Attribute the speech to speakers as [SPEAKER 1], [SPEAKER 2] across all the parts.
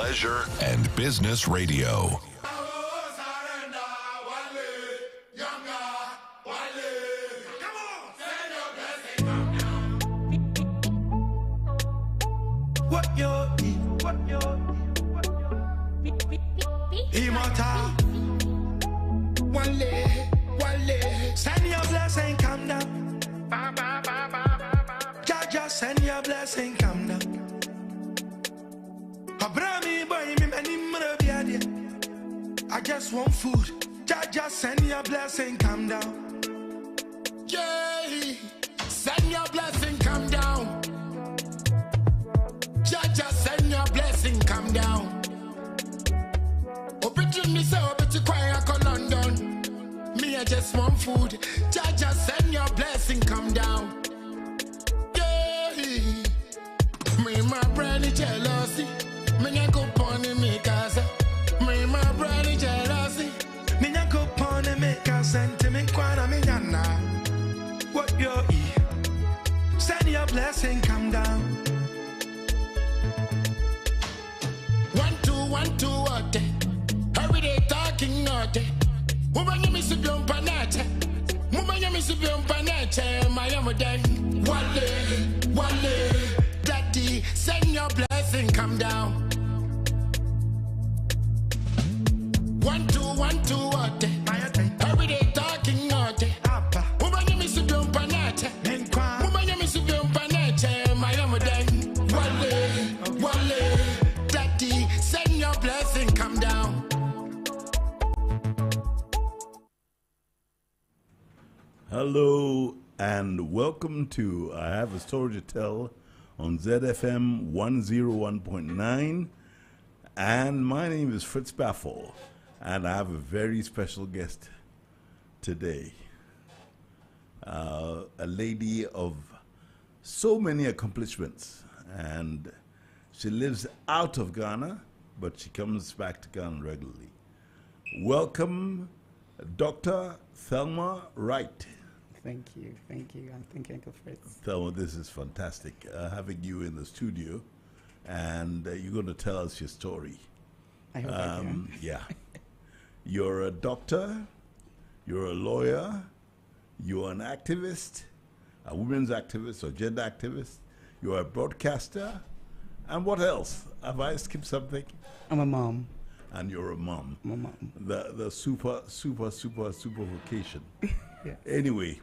[SPEAKER 1] Pleasure and Business Radio.
[SPEAKER 2] Immortal. Wale. Send your blessing, come down. Jaja, send your blessing, come down. Abrami boy, me many marabiadia. I just want food. Jaja, send your blessing, come down. Yeah, send your blessing, come down. Jaja, send your blessing, come down. Opportunity so but you quiet on London. Me I just want food. Jaja send your blessing come down. Yeah. Me my brand jealousy. Me ya go pon me casa. Me my brand jealousy. Me ya go pon me casa and me kwana me yana. What you eat? Send your blessing come down. 1 2 what? Every day talking naughty. Woman, you miss a bump and woman, you miss a bump and my own day. Wale, daddy, send your blessing, come down. 1 2 what? Every day talking naughty. Woman, you miss a bump and woman, you miss a bump and my own day. Wale, daddy, send your blessing, come down.
[SPEAKER 3] Hello and welcome to I Have a Story to Tell on ZFM 101.9, and my name is Fritz Baffour, and I have a very special guest today, a lady of so many accomplishments, and she lives out of Ghana, but she comes back to Ghana regularly. Welcome, Dr. Thelma Wright.
[SPEAKER 4] Thank you. I'm thinking Uncle Fritz.
[SPEAKER 3] Thelma, this is fantastic having you in the studio, and you're going to tell us your story.
[SPEAKER 4] I hope I can.
[SPEAKER 3] Yeah. You're a doctor, you're a lawyer, you're an activist, a women's activist or gender activist, you're a broadcaster, and what else? Have I skipped something?
[SPEAKER 4] I'm a mom.
[SPEAKER 3] And you're a mom.
[SPEAKER 4] I'm a mom.
[SPEAKER 3] The super vocation.
[SPEAKER 4] Yes.
[SPEAKER 3] Anyway,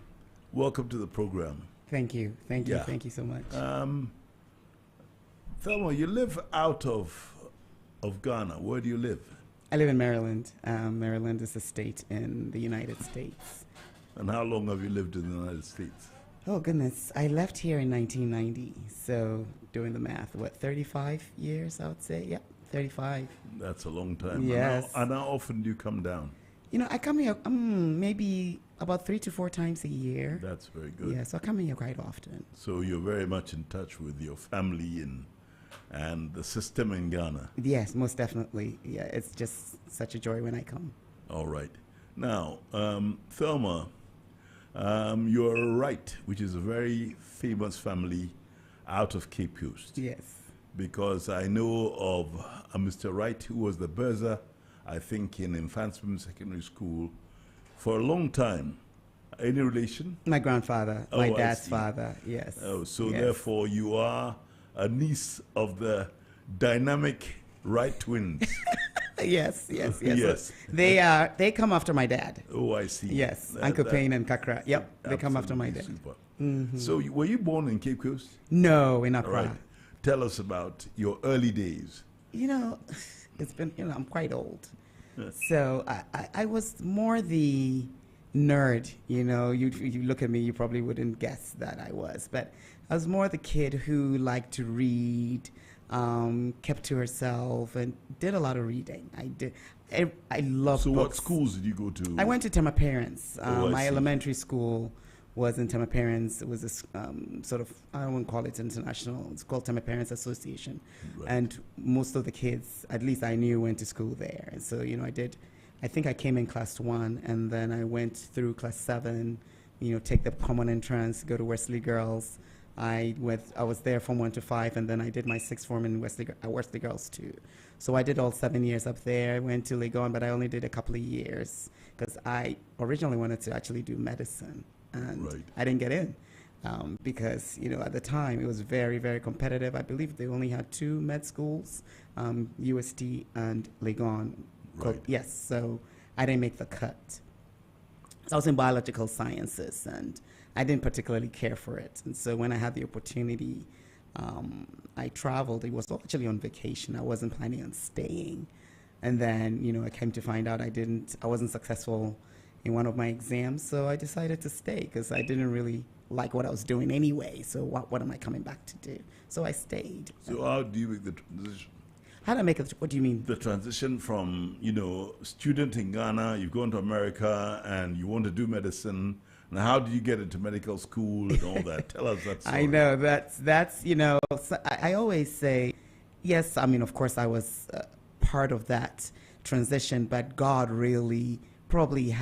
[SPEAKER 3] welcome to the program.
[SPEAKER 4] Thank you.
[SPEAKER 3] Yeah.
[SPEAKER 4] Thank you so much.
[SPEAKER 3] Thelma, you live out of Ghana. Where do you live?
[SPEAKER 4] I live in Maryland. Maryland is a state in the United States.
[SPEAKER 3] And how long have you lived in the United States?
[SPEAKER 4] Oh, goodness. I left here in 1990. So, doing the math, 35 years, I would say? Yep, 35.
[SPEAKER 3] That's a long time.
[SPEAKER 4] Yes.
[SPEAKER 3] And how often do you come down?
[SPEAKER 4] I come here maybe about 3 to 4 times a year.
[SPEAKER 3] That's very good.
[SPEAKER 4] Yeah, so I come here quite often.
[SPEAKER 3] So you're very much in touch with your family and the system in Ghana.
[SPEAKER 4] Yes, most definitely. Yeah, it's just such a joy when I come.
[SPEAKER 3] All right. Now, Thelma, you're Wright, which is a very famous family out of Cape Coast.
[SPEAKER 4] Yes.
[SPEAKER 3] Because I know of a Mr. Wright who was the bursar, I think, in Infantswomen Secondary School for a long time. Any relation?
[SPEAKER 4] My grandfather, my dad's father, yes.
[SPEAKER 3] Oh, so
[SPEAKER 4] yes.
[SPEAKER 3] Therefore you are a niece of the dynamic Wright twins.
[SPEAKER 4] Yes.
[SPEAKER 3] Yes.
[SPEAKER 4] They come after my dad.
[SPEAKER 3] Oh, I see.
[SPEAKER 4] Yes, Uncle Payne and Kakra. Yep, they come after my dad.
[SPEAKER 3] Super. So were you born in Cape Coast?
[SPEAKER 4] No, in Accra.
[SPEAKER 3] All right. Tell us about your early days.
[SPEAKER 4] It's been, I'm quite old. So I was more the nerd, you look at me, you probably wouldn't guess that I was. But I was more the kid who liked to read, kept to herself, and did a lot of reading. I love
[SPEAKER 3] So
[SPEAKER 4] books.
[SPEAKER 3] what schools did you go to?
[SPEAKER 4] I went to Tema Parents. My
[SPEAKER 3] see.
[SPEAKER 4] elementary school was in Tema Parents. It was a sort of, I won't call it international, it's called Tema Parents Association.
[SPEAKER 3] Right.
[SPEAKER 4] And most of the kids, at least I knew, went to school there. And so, I think I came in class 1, and then I went through class 7, take the common entrance, go to Wesley Girls, I was there from 1 to 5, and then I did my sixth form in Wesley Girls too. So I did all 7 years up there. I went to Legon, but I only did a couple of years because I originally wanted to actually do medicine, and I didn't get in because at the time it was very, very competitive. I believe they only had 2 med schools, UST and Legon.
[SPEAKER 3] Right.
[SPEAKER 4] Yes, so I didn't make the cut. So I was in biological sciences, and I didn't particularly care for it. And so when I had the opportunity, I traveled. It was actually on vacation. I wasn't planning on staying. And then, I came to find out I wasn't successful in one of my exams. So I decided to stay because I didn't really like what I was doing anyway. So what am I coming back to do? So I stayed.
[SPEAKER 3] So how do you make the transition?
[SPEAKER 4] How do I make it? What do you mean?
[SPEAKER 3] The transition from, student in Ghana, you've gone to America and you want to do medicine. And how did you get into medical school and all that? Tell us that story.
[SPEAKER 4] I know that's so I always say, yes, I mean, of course I was part of that transition, but God really probably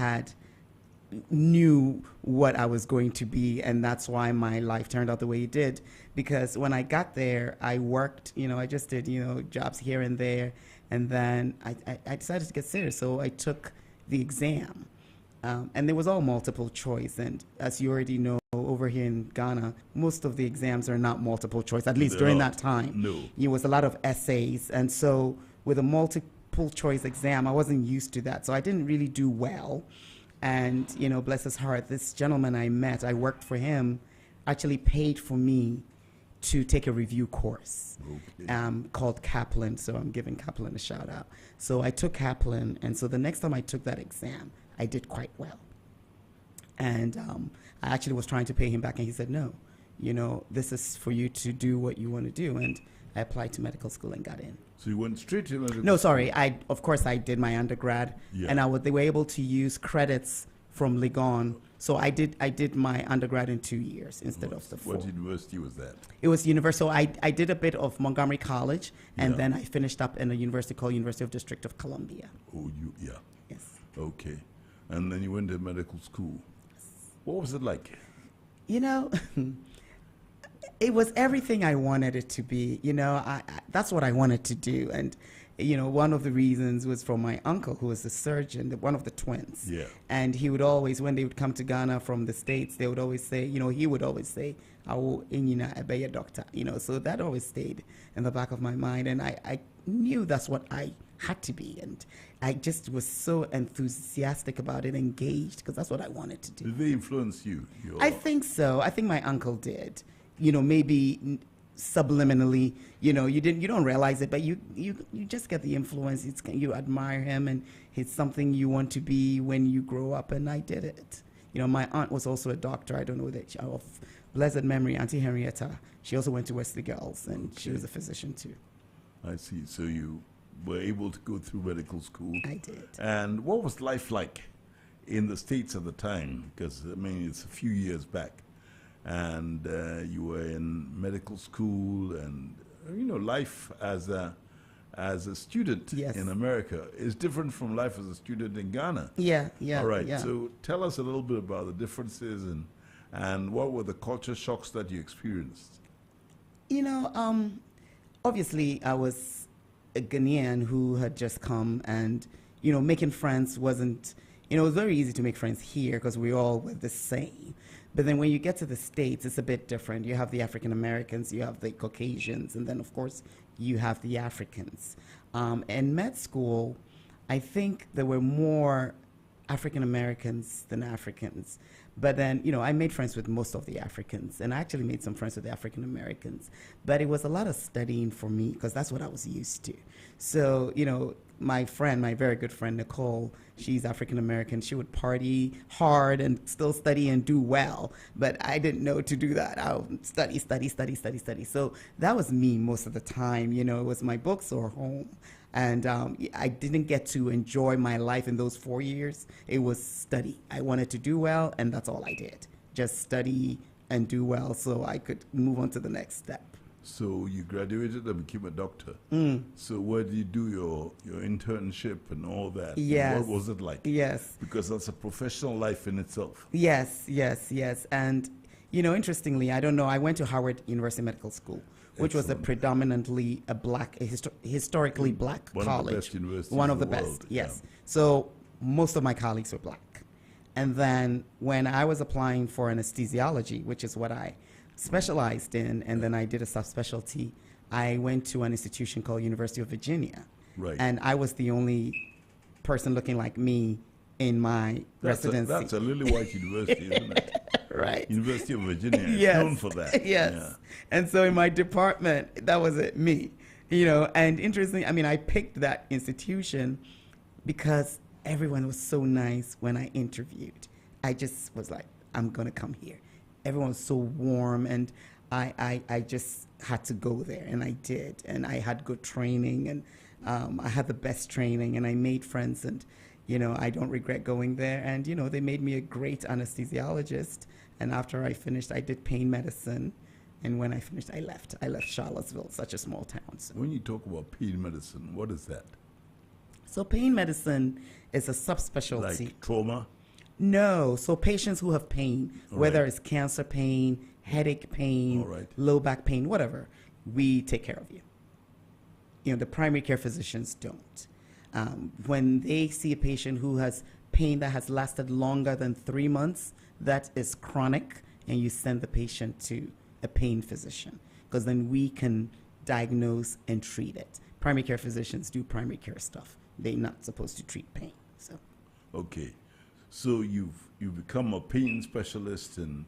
[SPEAKER 4] knew what I was going to be, and that's why my life turned out the way it did. Because when I got there, I worked, I just did, jobs here and there, and then I decided to get serious, so I took the exam. And there was all multiple choice, and as you already know, over here in Ghana, most of the exams are not multiple choice, at least during that time.
[SPEAKER 3] No.
[SPEAKER 4] It was a lot of essays, and so with a multiple choice exam, I wasn't used to that, so I didn't really do well. And, bless his heart, this gentleman I met, I worked for him, actually paid for me to take a review course called Kaplan, so I'm giving Kaplan a shout out. So I took Kaplan, and so the next time I took that exam, I did quite well. And I actually was trying to pay him back, and he said, no, this is for you to do what you want to do. And I applied to medical school and got in.
[SPEAKER 3] So you went straight to medical
[SPEAKER 4] No, sorry. Of course, I did my undergrad, and they were able to use credits from Legon. So I did my undergrad in 2 years instead of the 4.
[SPEAKER 3] What university was that?
[SPEAKER 4] It was university. So I did a bit of Montgomery College, and then I finished up in a university called University of District of Columbia.
[SPEAKER 3] Oh,
[SPEAKER 4] Yes.
[SPEAKER 3] Okay. And then you went to medical school. What was it like?
[SPEAKER 4] It was everything I wanted it to be. That's what I wanted to do. And, one of the reasons was from my uncle, who was a surgeon, one of the twins.
[SPEAKER 3] Yeah.
[SPEAKER 4] And he would always, when they would come to Ghana from the States, they would always say, he would always say, I will be a doctor. So that always stayed in the back of my mind. And I knew that's what I had to be. And I just was so enthusiastic about it, engaged, because that's what I wanted to do.
[SPEAKER 3] Did they influence you?
[SPEAKER 4] I think so. I think my uncle did. Maybe subliminally, you don't realize it, but you just get the influence. You admire him, and it's something you want to be when you grow up, and I did it. My aunt was also a doctor. I don't know that of blessed memory, Auntie Henrietta. She also went to Wesley Girls, and she was a physician too.
[SPEAKER 3] I see. So you were able to go through medical school.
[SPEAKER 4] I did.
[SPEAKER 3] And what was life like in the States at the time? Because, it's a few years back. And you were in medical school, and, life as a student in America is different from life as a student in Ghana.
[SPEAKER 4] Yeah.
[SPEAKER 3] All right.
[SPEAKER 4] Yeah.
[SPEAKER 3] So tell us a little bit about the differences and what were the culture shocks that you experienced?
[SPEAKER 4] Obviously, I was a Ghanaian who had just come, and, making friends wasn't, it was very easy to make friends here because we all were the same. But then when you get to the States, it's a bit different. You have the African Americans, you have the Caucasians, and then, of course, you have the Africans. In med school, I think there were more African Americans than Africans. But then, I made friends with most of the Africans, and I actually made some friends with the African Americans. But it was a lot of studying for me because that's what I was used to. So, my very good friend, Nicole, she's African American. She would party hard and still study and do well. But I didn't know to do that. I would study. So that was me most of the time. It was my books or home. And I didn't get to enjoy my life in those 4 years. It was study. I wanted to do well, and that's all I did. Just study and do well so I could move on to the next step.
[SPEAKER 3] So you graduated and became a doctor. So where did you do your internship and all that?
[SPEAKER 4] Yes.
[SPEAKER 3] And what was it like?
[SPEAKER 4] Yes.
[SPEAKER 3] Because that's a professional life in itself.
[SPEAKER 4] Yes. And, Interestingly, I don't know, I went to Howard University Medical School, which was a
[SPEAKER 3] Excellent.
[SPEAKER 4] predominantly historically black
[SPEAKER 3] One
[SPEAKER 4] college.
[SPEAKER 3] of the best universities
[SPEAKER 4] One of
[SPEAKER 3] in
[SPEAKER 4] the
[SPEAKER 3] the
[SPEAKER 4] best,
[SPEAKER 3] world,
[SPEAKER 4] yes.
[SPEAKER 3] yeah.
[SPEAKER 4] So most of my colleagues were black. And then when I was applying for anesthesiology, which is what I specialized in, and then I did a subspecialty, I went to an institution called University of Virginia.
[SPEAKER 3] Right.
[SPEAKER 4] And I was the only person looking like me in my residency.
[SPEAKER 3] That's a lily white university, isn't it?
[SPEAKER 4] Right.
[SPEAKER 3] University of Virginia is
[SPEAKER 4] Yes.
[SPEAKER 3] known for that.
[SPEAKER 4] Yes.
[SPEAKER 3] Yeah.
[SPEAKER 4] And so in my department, that was it, me. And interestingly, I picked that institution because everyone was so nice when I interviewed. I just was like, I'm going to come here. Everyone was so warm, and I just had to go there, and I did. And I had good training, and I had the best training, and I made friends, and, I don't regret going there. And, they made me a great anesthesiologist. And after I finished, I did pain medicine. And when I finished, I left. I left Charlottesville, such a small town. So,
[SPEAKER 3] When you talk about pain medicine, what is that?
[SPEAKER 4] pain medicine is a subspecialty.
[SPEAKER 3] Like trauma?
[SPEAKER 4] No. So patients who have pain,
[SPEAKER 3] All
[SPEAKER 4] whether
[SPEAKER 3] right.
[SPEAKER 4] it's cancer pain, headache pain,
[SPEAKER 3] All right.
[SPEAKER 4] low back pain, whatever, we take care of you. The primary care physicians don't. When they see a patient who has pain that has lasted longer than 3 months, that is chronic, and you send the patient to a pain physician, because then we can diagnose and treat it. Primary care physicians do primary care stuff. They're not supposed to treat pain. So.
[SPEAKER 3] Okay. So you've become a pain specialist, and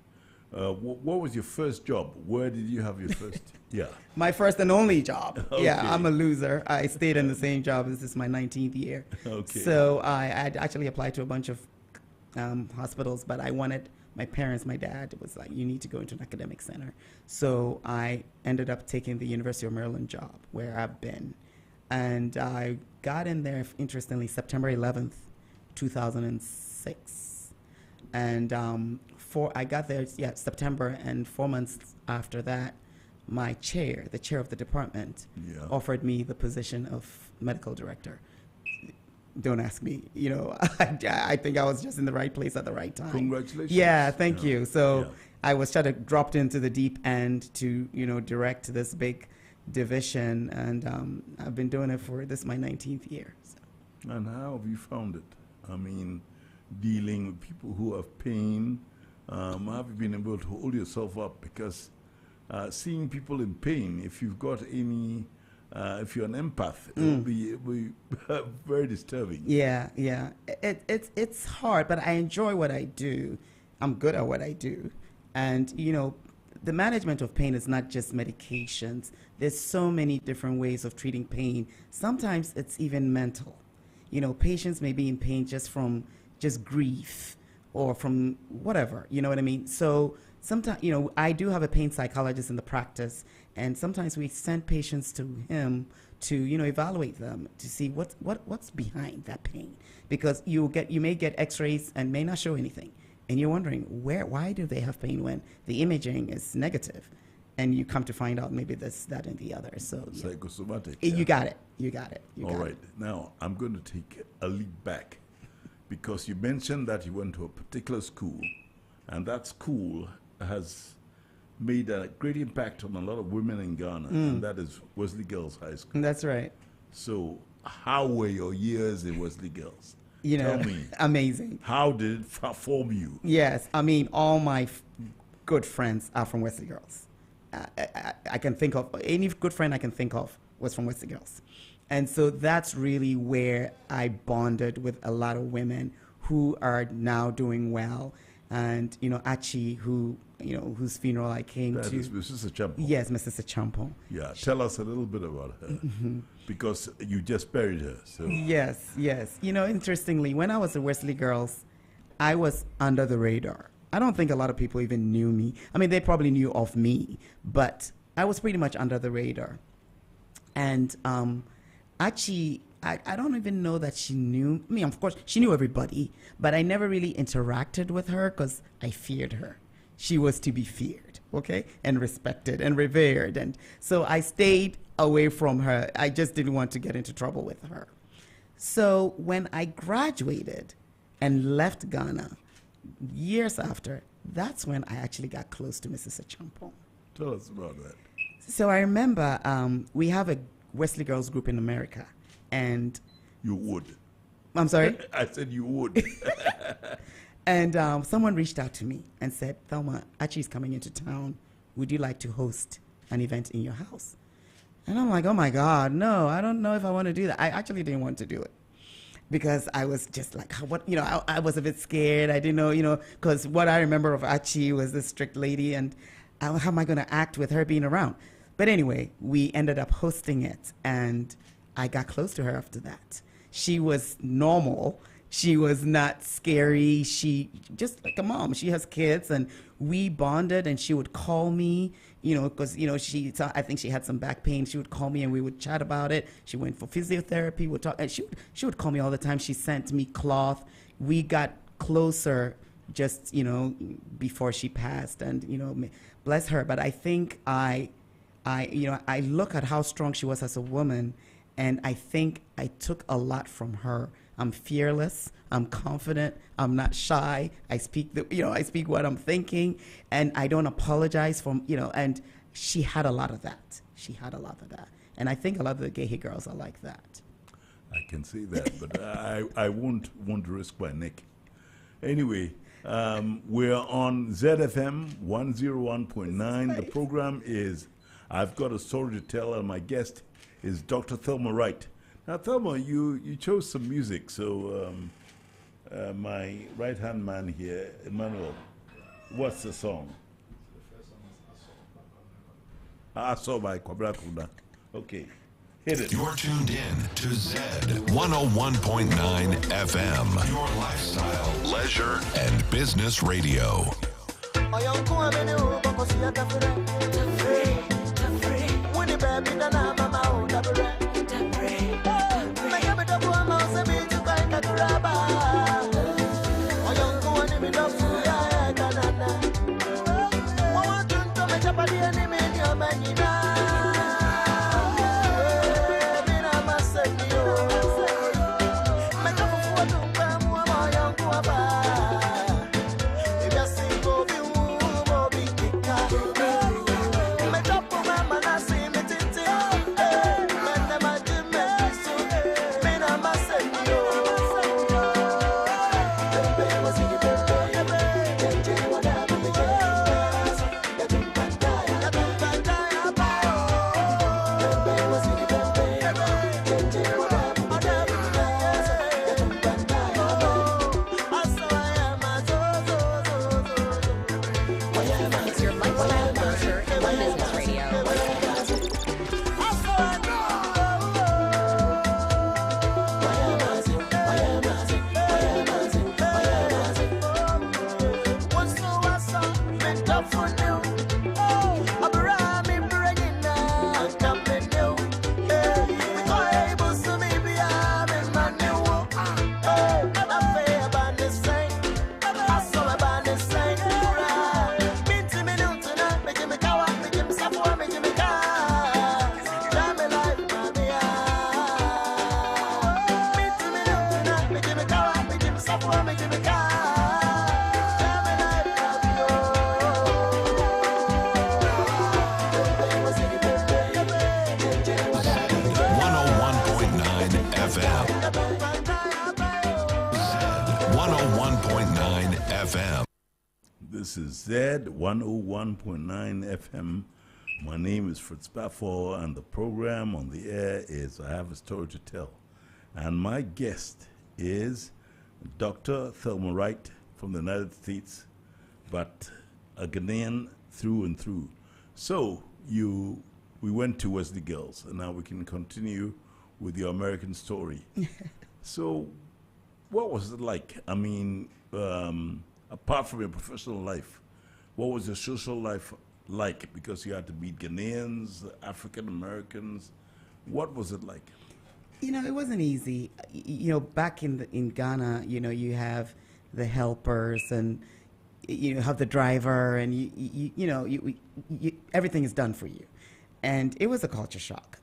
[SPEAKER 3] what was your first job? Where did you have your first? Yeah.
[SPEAKER 4] My first and only job. Yeah,
[SPEAKER 3] Okay.
[SPEAKER 4] I'm a loser. I stayed in the same job. This is my 19th year.
[SPEAKER 3] Okay.
[SPEAKER 4] So I'd actually applied to a bunch of hospitals, but my parents, my dad was like, you need to go into an academic center. So I ended up taking the University of Maryland job, where I've been. And I got in there, interestingly, September 11th, 2006. And I got there, September, and 4 months after that, the chair of the department,
[SPEAKER 3] Yeah.
[SPEAKER 4] offered me the position of medical director. Don't ask me. I think I was just in the right place at the right time.
[SPEAKER 3] Congratulations.
[SPEAKER 4] Yeah, thank
[SPEAKER 3] Yeah.
[SPEAKER 4] you. So
[SPEAKER 3] Yeah.
[SPEAKER 4] I was kind of dropped into the deep end to, direct this big division, and I've been doing it for this my 19th year. So.
[SPEAKER 3] And how have you found it? Dealing with people who have pain, have you been able to hold yourself up? Because seeing people in pain, if you've got any, if you're an empath, it will be very disturbing.
[SPEAKER 4] Yeah. It's hard, but I enjoy what I do. I'm good at what I do. And, the management of pain is not just medications. There's so many different ways of treating pain. Sometimes it's even mental. Patients may be in pain just from grief or from whatever, you know what I mean? So sometimes, I do have a pain psychologist in the practice, and sometimes we send patients to him to, evaluate them to see what's behind that pain. Because you may get x-rays and may not show anything. And you're wondering, why do they have pain when the imaging is negative? And you come to find out maybe this, that, and the other. So yeah.
[SPEAKER 3] Psychosomatic.
[SPEAKER 4] You got it.
[SPEAKER 3] All right. Now, I'm going to take a leap back, because you mentioned that you went to a particular school, and that school has made a great impact on a lot of women in Ghana, and that is Wesley Girls High School.
[SPEAKER 4] That's right.
[SPEAKER 3] So how were your years in Wesley Girls? Tell me.
[SPEAKER 4] Amazing.
[SPEAKER 3] How did it form you?
[SPEAKER 4] Yes, all my good friends are from Wesley Girls. I can think of any good friend I can think of was from Wesley Girls, and so that's really where I bonded with a lot of women who are now doing well, and Achi, whose funeral I came
[SPEAKER 3] That
[SPEAKER 4] to.
[SPEAKER 3] is Mrs. Achampo.
[SPEAKER 4] Yes, Mrs. Achampo.
[SPEAKER 3] Yeah, tell us a little bit about her, because you just buried her. So
[SPEAKER 4] Yes. Interestingly, when I was at Wesley Girls, I was under the radar. I don't think a lot of people even knew me. They probably knew of me, but I was pretty much under the radar. And actually, I don't even know that she knew me. Of course, she knew everybody, but I never really interacted with her because I feared her. She was to be feared, okay, and respected and revered. And so I stayed away from her. I just didn't want to get into trouble with her. So when I graduated and left Ghana, years after, that's when I actually got close to Mrs. Achampong.
[SPEAKER 3] Tell us about that.
[SPEAKER 4] So I remember we have a Wesley Girls group in America, and
[SPEAKER 3] You would.
[SPEAKER 4] I'm sorry?
[SPEAKER 3] I said you would.
[SPEAKER 4] And someone reached out to me and said, Thelma, Archie's coming into town. Would you like to host an event in your house? And I'm like, oh my God, no, I don't know if I want to do that. I actually didn't want to do it because I was just like, what, I was a bit scared. I didn't know, because what I remember of Archie was this strict lady, and how am I going to act with her being around? But anyway, we ended up hosting it, and I got close to her after that. She was normal. She was not scary. She just like a mom. She has kids, and we bonded. And she would call me, because I think she had some back pain. She would call me, and we would chat about it. She went for physiotherapy. Would talk, and she would call me all the time. She sent me cloth. We got closer just before she passed, and bless her. But I think I look at how strong she was as a woman, and I think I took a lot from her. I'm fearless. I'm confident. I'm not shy. I speak I speak what I'm thinking, and I don't apologize for, and she had a lot of that. She had a lot of that. And I think a lot of the gay girls are like that.
[SPEAKER 3] I can see that, but I won't want to risk my neck. Anyway, we're on ZFM 101.9. The program is I've Got a Story to Tell, and my guest is Dr. Thelma Wright. Now, Thelma, you chose some music, so my right-hand man here, Emmanuel, what's the song? I saw by Kwabra Kuda. Okay, hit it.
[SPEAKER 1] You're tuned in to Z 101.9 FM, your lifestyle, leisure, and business radio.
[SPEAKER 3] This is Z 101.9 FM. My name is Fritz Baffour, and the program on the air is I Have a Story to Tell. And my guest is Dr. Thelma Wright from the United States, but a Ghanaian through and through. So we went to Wesley Girls, and now we can continue with your American story. So what was it like? I mean, apart from your professional life, what was your social life like? Because you had to meet Ghanaians, African Americans. What was it like?
[SPEAKER 4] It wasn't easy. Back in Ghana, you have the helpers, and you have the driver, and everything is done for you. And it was a culture shock,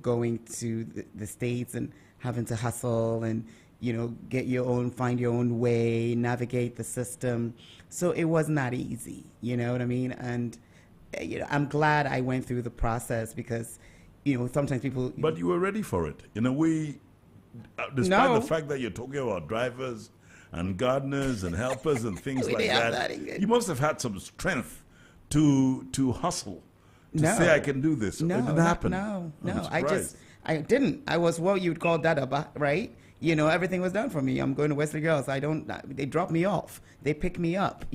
[SPEAKER 4] going to the States and having to hustle, and get your own, find your own way, navigate the system. So it was not easy, you know what I mean? And I'm glad I went through the process because, sometimes people.
[SPEAKER 3] But you were ready for it in a way, despite the fact that you're talking about drivers and gardeners and helpers and things like that. You must have had some strength to hustle, to say I can do this.
[SPEAKER 4] No,
[SPEAKER 3] it didn't happen.
[SPEAKER 4] No. I didn't. I was what you'd call dada, right? Everything was done for me. I'm going to Wesley Girls. They dropped me off. They picked me up.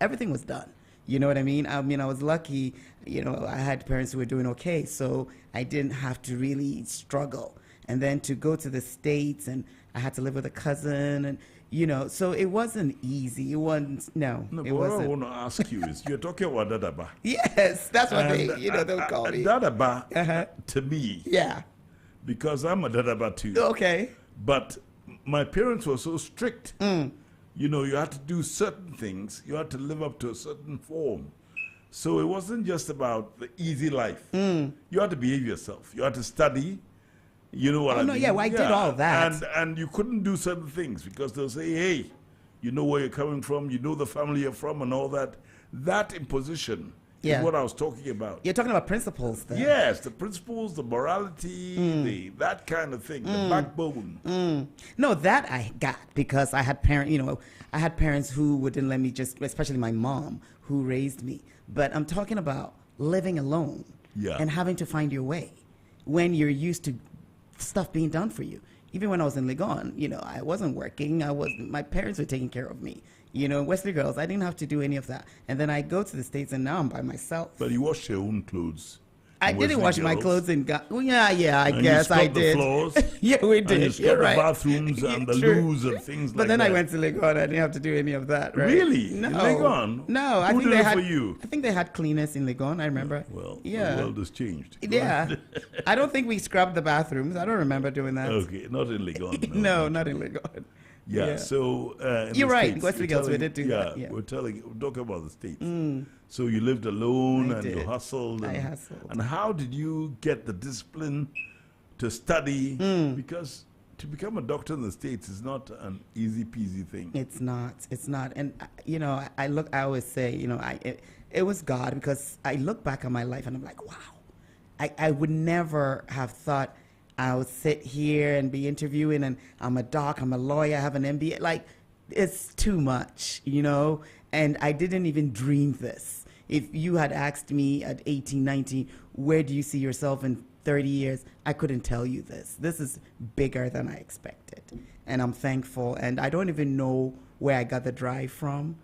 [SPEAKER 4] Everything was done. You know what I mean? I was lucky, I had parents who were doing okay, so I didn't have to really struggle. And then to go to the States, and I had to live with a cousin, and, so it wasn't easy. It wasn't, it wasn't.
[SPEAKER 3] What I want to ask you is, you're talking about Dadaba.
[SPEAKER 4] Yes, that's what they'll call me.
[SPEAKER 3] Dadaba, to me, because I'm a Dadaba too.
[SPEAKER 4] Okay.
[SPEAKER 3] But my parents were so strict. You had to do certain things. You had to live up to a certain form. So it wasn't just about the easy life. You had to behave yourself. You had to study. You know what I mean?
[SPEAKER 4] I did all that.
[SPEAKER 3] And you couldn't do certain things because they'll say, hey, you know where you're coming from, you know the family you're from and all that. That imposition is what I was talking about.
[SPEAKER 4] You're talking about principles then.
[SPEAKER 3] Yes, the principles, the morality, that kind of thing, the backbone.
[SPEAKER 4] No, that I got because I had parents who wouldn't let me especially my mom who raised me. But I'm talking about living alone and having to find your way when you're used to stuff being done for you. Even when I was in Legon, I wasn't working. My parents were taking care of me. Wesley Girls, I didn't have to do any of that. And then I go to the States and now I'm by myself.
[SPEAKER 3] But you wash your own clothes.
[SPEAKER 4] I didn't wash my clothes in I guess I did.
[SPEAKER 3] The floors,
[SPEAKER 4] yeah, we did.
[SPEAKER 3] And you
[SPEAKER 4] You're
[SPEAKER 3] the
[SPEAKER 4] right.
[SPEAKER 3] bathrooms and the loos and things like that.
[SPEAKER 4] But then I went to Legon. I didn't have to do any of that, right?
[SPEAKER 3] Really?
[SPEAKER 4] No.
[SPEAKER 3] In Legon?
[SPEAKER 4] No.
[SPEAKER 3] Who did it for you?
[SPEAKER 4] I think they had cleaners in Legon, I remember.
[SPEAKER 3] Well, the world has changed.
[SPEAKER 4] Yeah. I don't think we scrubbed the bathrooms. I don't remember doing that.
[SPEAKER 3] Okay, not in Legon.
[SPEAKER 4] No, not in Legon.
[SPEAKER 3] Yeah, so
[SPEAKER 4] you're right. Wesley Girls, we did do that.
[SPEAKER 3] Yeah, we're talking about the States. So you lived alone you hustled.
[SPEAKER 4] I hustled.
[SPEAKER 3] And how did you get the discipline to study? Because to become a doctor in the States is not an easy peasy thing.
[SPEAKER 4] It's not. And I always say, it was God, because I look back on my life and I'm like, wow, I would never have thought I would sit here and be interviewing, and I'm a doc, I'm a lawyer, I have an MBA. Like, it's too much, and I didn't even dream this. If you had asked me at 18, 19, where do you see yourself in 30 years, I couldn't tell you this. This is bigger than I expected, and I'm thankful, and I don't even know where I got the drive from.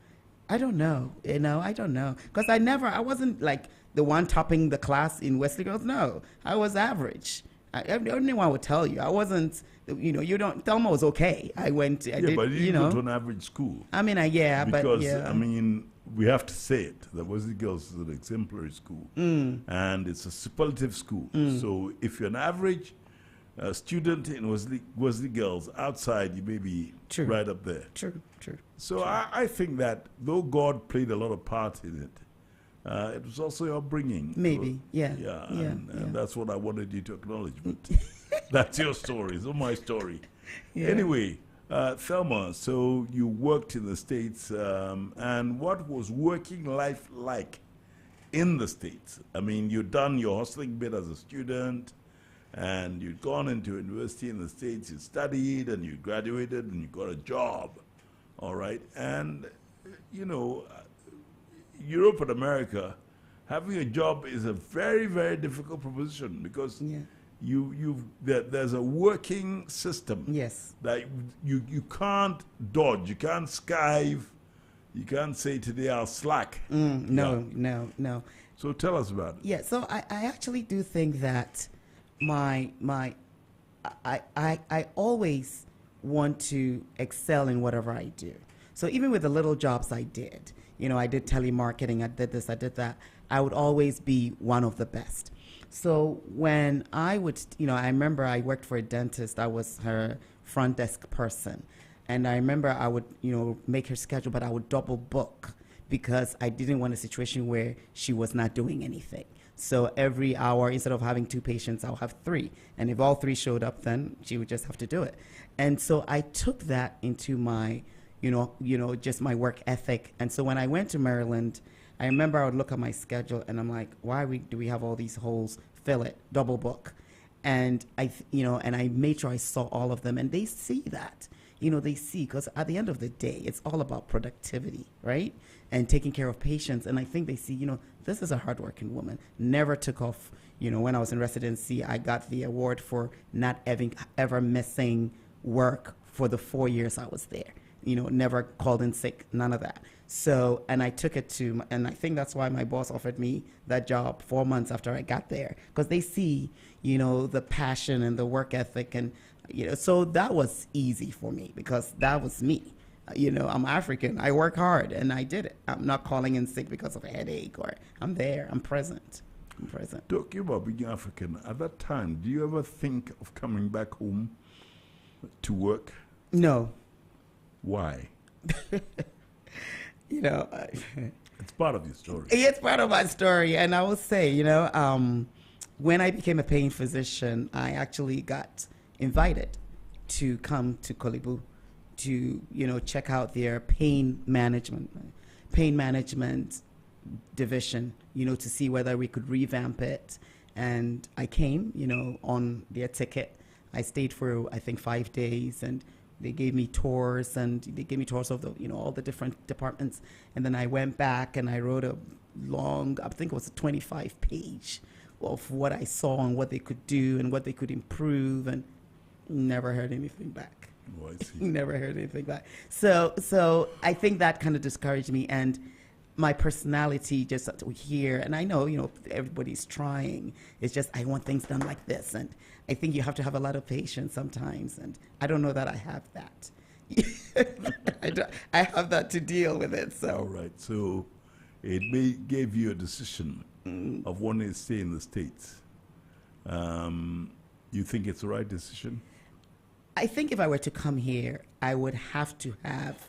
[SPEAKER 4] I don't know, I don't know, because I wasn't like the one topping the class in Wesley Girls. No, I was average. Anyone would tell you I wasn't. Thelma was okay. I went.
[SPEAKER 3] But you didn't go to an average school.
[SPEAKER 4] I mean,
[SPEAKER 3] because we have to say it. The Wesley Girls is an exemplary school, and it's a superlative school. So if you're an average student in Wesley Girls, outside you may be right up there.
[SPEAKER 4] True.
[SPEAKER 3] So I think that though God played a lot of part in it, it was also your upbringing.
[SPEAKER 4] Maybe,
[SPEAKER 3] and that's what I wanted you to acknowledge. But that's your story, it's not my story.
[SPEAKER 4] Yeah.
[SPEAKER 3] Anyway, Thelma, so you worked in the States, and what was working life like in the States? I mean, you'd done your hustling bit as a student, and you'd gone into university in the States, you studied, and you graduated, and you got a job, all right? And, Europe and having a job is a very, very difficult proposition because there's a working system that you can't dodge, you can't skive, you can't say today I'll slack.
[SPEAKER 4] No.
[SPEAKER 3] So tell us about it.
[SPEAKER 4] Yeah, so I actually do think that I always want to excel in whatever I do. So even with the little jobs I did, I did telemarketing, I did this, I did that, I would always be one of the best. So when I would, I remember I worked for a dentist, I was her front desk person. And I remember I would, make her schedule, but I would double book because I didn't want a situation where she was not doing anything. So every hour, instead of having 2 patients, I'll have 3. And if all 3 showed up, then she would just have to do it. And so I took that into my, just my work ethic. And so when I went to Maryland, I remember I would look at my schedule and I'm like, do we have all these holes? Fill it, double book. And and I made sure I saw all of them, and they see that. They see, because at the end of the day, it's all about productivity, right? And taking care of patients. And I think they see, this is a hardworking woman. Never took off. When I was in residency, I got the award for not ever missing work for the 4 years I was there. Never called in sick, none of that. So, and I took it and I think that's why my boss offered me that job 4 months after I got there, because they see, the passion and the work ethic. And, so that was easy for me, because that was me. I'm African. I work hard, and I did it. I'm not calling in sick because of a headache, or I'm there. I'm present.
[SPEAKER 3] Talking about being African, at that time, do you ever think of coming back home to work?
[SPEAKER 4] No.
[SPEAKER 3] Why?
[SPEAKER 4] It's
[SPEAKER 3] part of your story.
[SPEAKER 4] It's part of my story. And I will say, when I became a pain physician, I actually got invited to come to Kolibu to, check out their pain management division, to see whether we could revamp it. And I came, on their ticket. I stayed for, I think, 5 days, and they gave me tours, of the, all the different departments. And then I went back and I wrote a long, I think it was a 25-page of what I saw and what they could do and what they could improve, and never heard anything back.
[SPEAKER 3] Oh, I see.
[SPEAKER 4] Never heard anything back. So I think that kind of discouraged me, and my personality just here, and I know, everybody's trying. It's just, I want things done like this. And I think you have to have a lot of patience sometimes. And I don't know that I have that. I have that to deal with it. So.
[SPEAKER 3] All right. So it gave you a decision of wanting to stay in the States. You think it's the right decision?
[SPEAKER 4] I think if I were to come here, I would have to have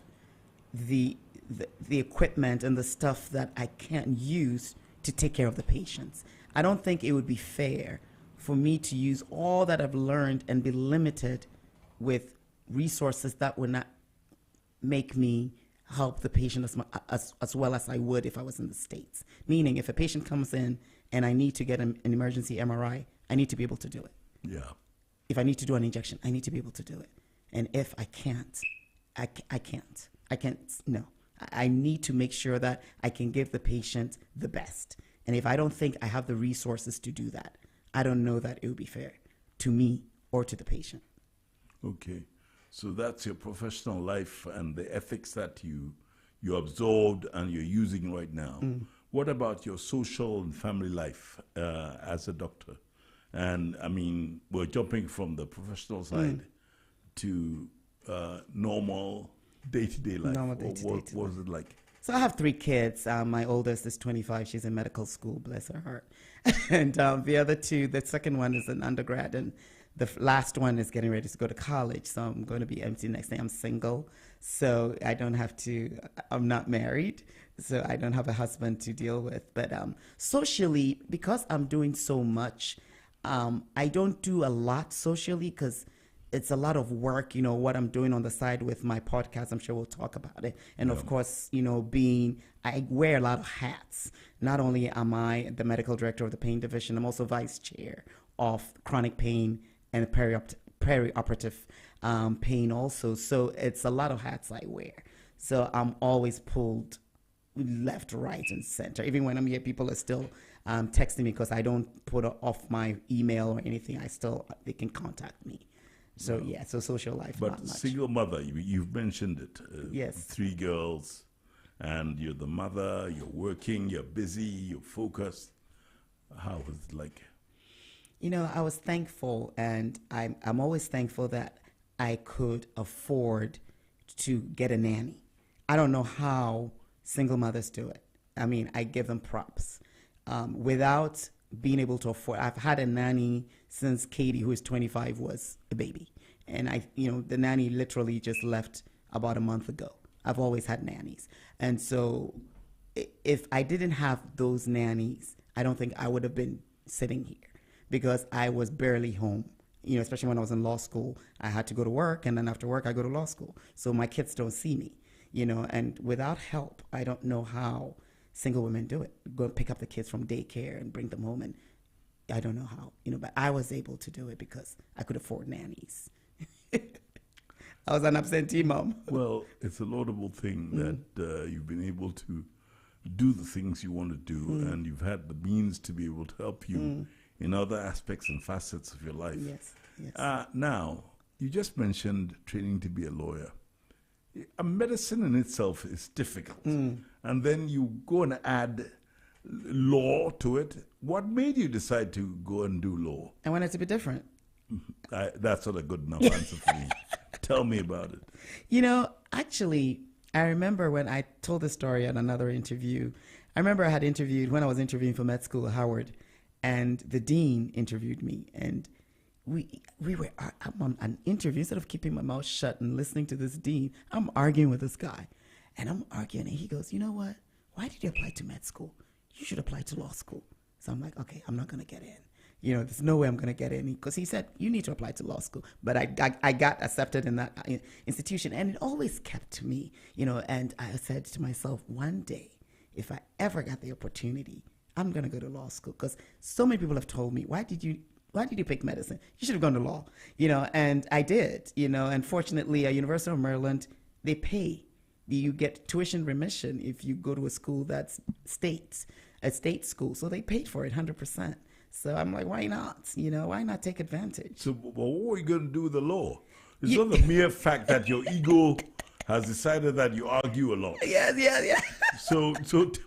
[SPEAKER 4] the equipment and the stuff that I can use to take care of the patients. I don't think it would be fair for me to use all that I've learned and be limited with resources that would not make me help the patient as well as I would if I was in the States. Meaning, if a patient comes in and I need to get an emergency MRI, I need to be able to do it.
[SPEAKER 3] Yeah.
[SPEAKER 4] If I need to do an injection, I need to be able to do it. And if I can't, I can't, no. I need to make sure that I can give the patient the best. And if I don't think I have the resources to do that, I don't know that it would be fair to me or to the patient.
[SPEAKER 3] Okay. So that's your professional life and the ethics that you absorbed and you're using right now. What about your social and family life as a doctor? And I mean, we're jumping from the professional side to normal day-to-day life. What was it like?
[SPEAKER 4] So I have 3 kids. My oldest is 25. She's in medical school, bless her heart. And the other 2, the second one is an undergrad, and the last one is getting ready to go to college. So I'm going to be empty next day. I'm single, so I don't have to, I'm not married, so I don't have a husband to deal with. But socially, because I'm doing so much, I don't do a lot socially because it's a lot of work, what I'm doing on the side with my podcast. I'm sure we'll talk about it. And of course, I wear a lot of hats. Not only am I the medical director of the pain division, I'm also vice chair of chronic pain and perioperative pain also. So it's a lot of hats I wear. So I'm always pulled left, right, and center. Even when I'm here, people are still texting me because I don't put off my email or anything. They can contact me. So so social life.
[SPEAKER 3] But
[SPEAKER 4] not much.
[SPEAKER 3] Single mother, you've mentioned it.
[SPEAKER 4] Yes.
[SPEAKER 3] 3 girls, and you're the mother. You're working. You're busy. You're focused. How was it like?
[SPEAKER 4] I was thankful, and I'm always thankful that I could afford to get a nanny. I don't know how single mothers do it. I mean, I give them props. Without being able to afford, I've had a nanny since Katie, who is 25, was a baby. And the nanny literally just left about a month ago. I've always had nannies. And so if I didn't have those nannies, I don't think I would have been sitting here because I was barely home. You know, especially when I was in law school, I had to go to work, and then after work, I go to law school. So my kids don't see me, you know, and without help, I don't know how single women do it. Go and pick up the kids from daycare and bring them home, and I don't know how, you know, but I was able to do it because I could afford nannies. I was an absentee mom.
[SPEAKER 3] Well, it's a laudable thing that you've been able to do the things you want to do, and you've had the means to be able to help you in other aspects and facets of your life.
[SPEAKER 4] Yes, yes.
[SPEAKER 3] Now, you just mentioned training to be a lawyer. A medicine in itself is difficult, and then you go and add law to it. What made you decide to go and do law?
[SPEAKER 4] I wanted to be different.
[SPEAKER 3] That's not a good enough answer for me. Tell me about it.
[SPEAKER 4] You know, actually, I remember when I told the story at another interview. I remember I had interviewed, when I was interviewing for med school at Howard, and the dean interviewed me, and we were on an interview. Instead of keeping my mouth shut and listening to this dean, I'm arguing with this guy, and I'm arguing, and he goes, you know what? Why did you apply to med school? You should apply to law school. So I'm like, okay, I'm not going to get in. You know, there's no way I'm going to get in, because he said, you need to apply to law school. But I got accepted in that institution, and it always kept to me, you know, and I said to myself, one day, if I ever got the opportunity, I'm going to go to law school, because so many people have told me, why did you pick medicine? You should have gone to law, you know, and I did, you know, and fortunately at University of Maryland, they pay. You get tuition remission if you go to a school that's a state school. So they paid for it 100%. So I'm like, why not? You know, why not take advantage?
[SPEAKER 3] So what were you going to do with the law? It's not the mere fact that your ego has decided that you argue a lot.
[SPEAKER 4] Yeah.
[SPEAKER 3] So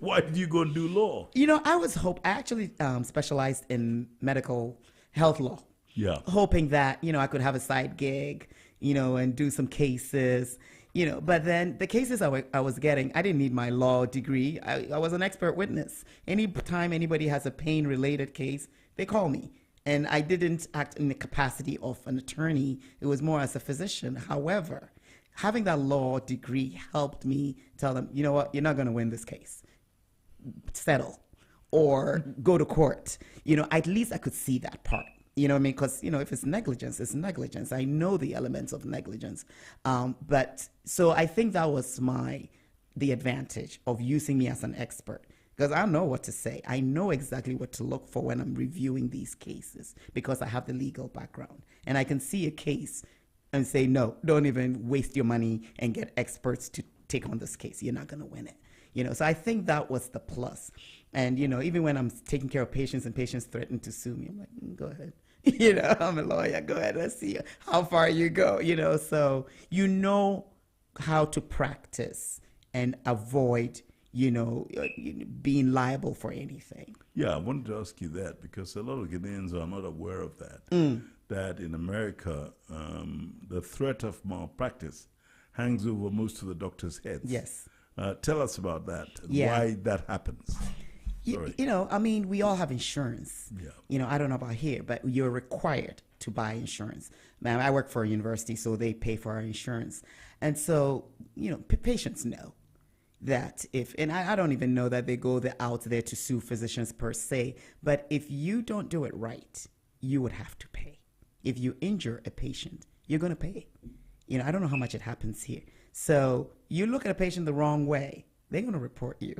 [SPEAKER 3] why did you go and do law?
[SPEAKER 4] You know, I actually specialized in medical health law.
[SPEAKER 3] Yeah.
[SPEAKER 4] Hoping that, you know, I could have a side gig, you know, and do some cases, you know, but then the cases I was getting, I didn't need my law degree. I was an expert witness. Anytime anybody has a pain-related case, they call me. And I didn't act in the capacity of an attorney. It was more as a physician. However, having that law degree helped me tell them, you know what, you're not going to win this case. Settle or go to court. You know, at least I could see that part. You know what I mean? Because, you know, if it's negligence, it's negligence. I know the elements of negligence. But so I think that was the advantage of using me as an expert, because I know what to say. I know exactly what to look for when I'm reviewing these cases, because I have the legal background. And I can see a case and say, no, don't even waste your money and get experts to take on this case. You're not going to win it. You know, so I think that was the plus. And, you know, even when I'm taking care of patients and patients threaten to sue me, I'm like, go ahead. You know, I'm a lawyer. Go ahead. Let's see how far you go. You know, so you know how to practice and avoid, you know, being liable for anything.
[SPEAKER 3] Yeah, I wanted to ask you that, because a lot of Ghanaians are not aware of that. That in America, the threat of malpractice hangs over most of the doctors' heads.
[SPEAKER 4] Yes.
[SPEAKER 3] Tell us about that,
[SPEAKER 4] Yeah.
[SPEAKER 3] why that happens.
[SPEAKER 4] You know, I mean, we all have insurance.
[SPEAKER 3] Yeah.
[SPEAKER 4] You know, I don't know about here, but you're required to buy insurance. Man, I work for a university, so they pay for our insurance. And so, you know, patients know that and I don't even know that they go out there to sue physicians per se, but if you don't do it right, you would have to pay. If you injure a patient, you're going to pay. You know, I don't know how much it happens here. So you look at a patient the wrong way, they're going to report you.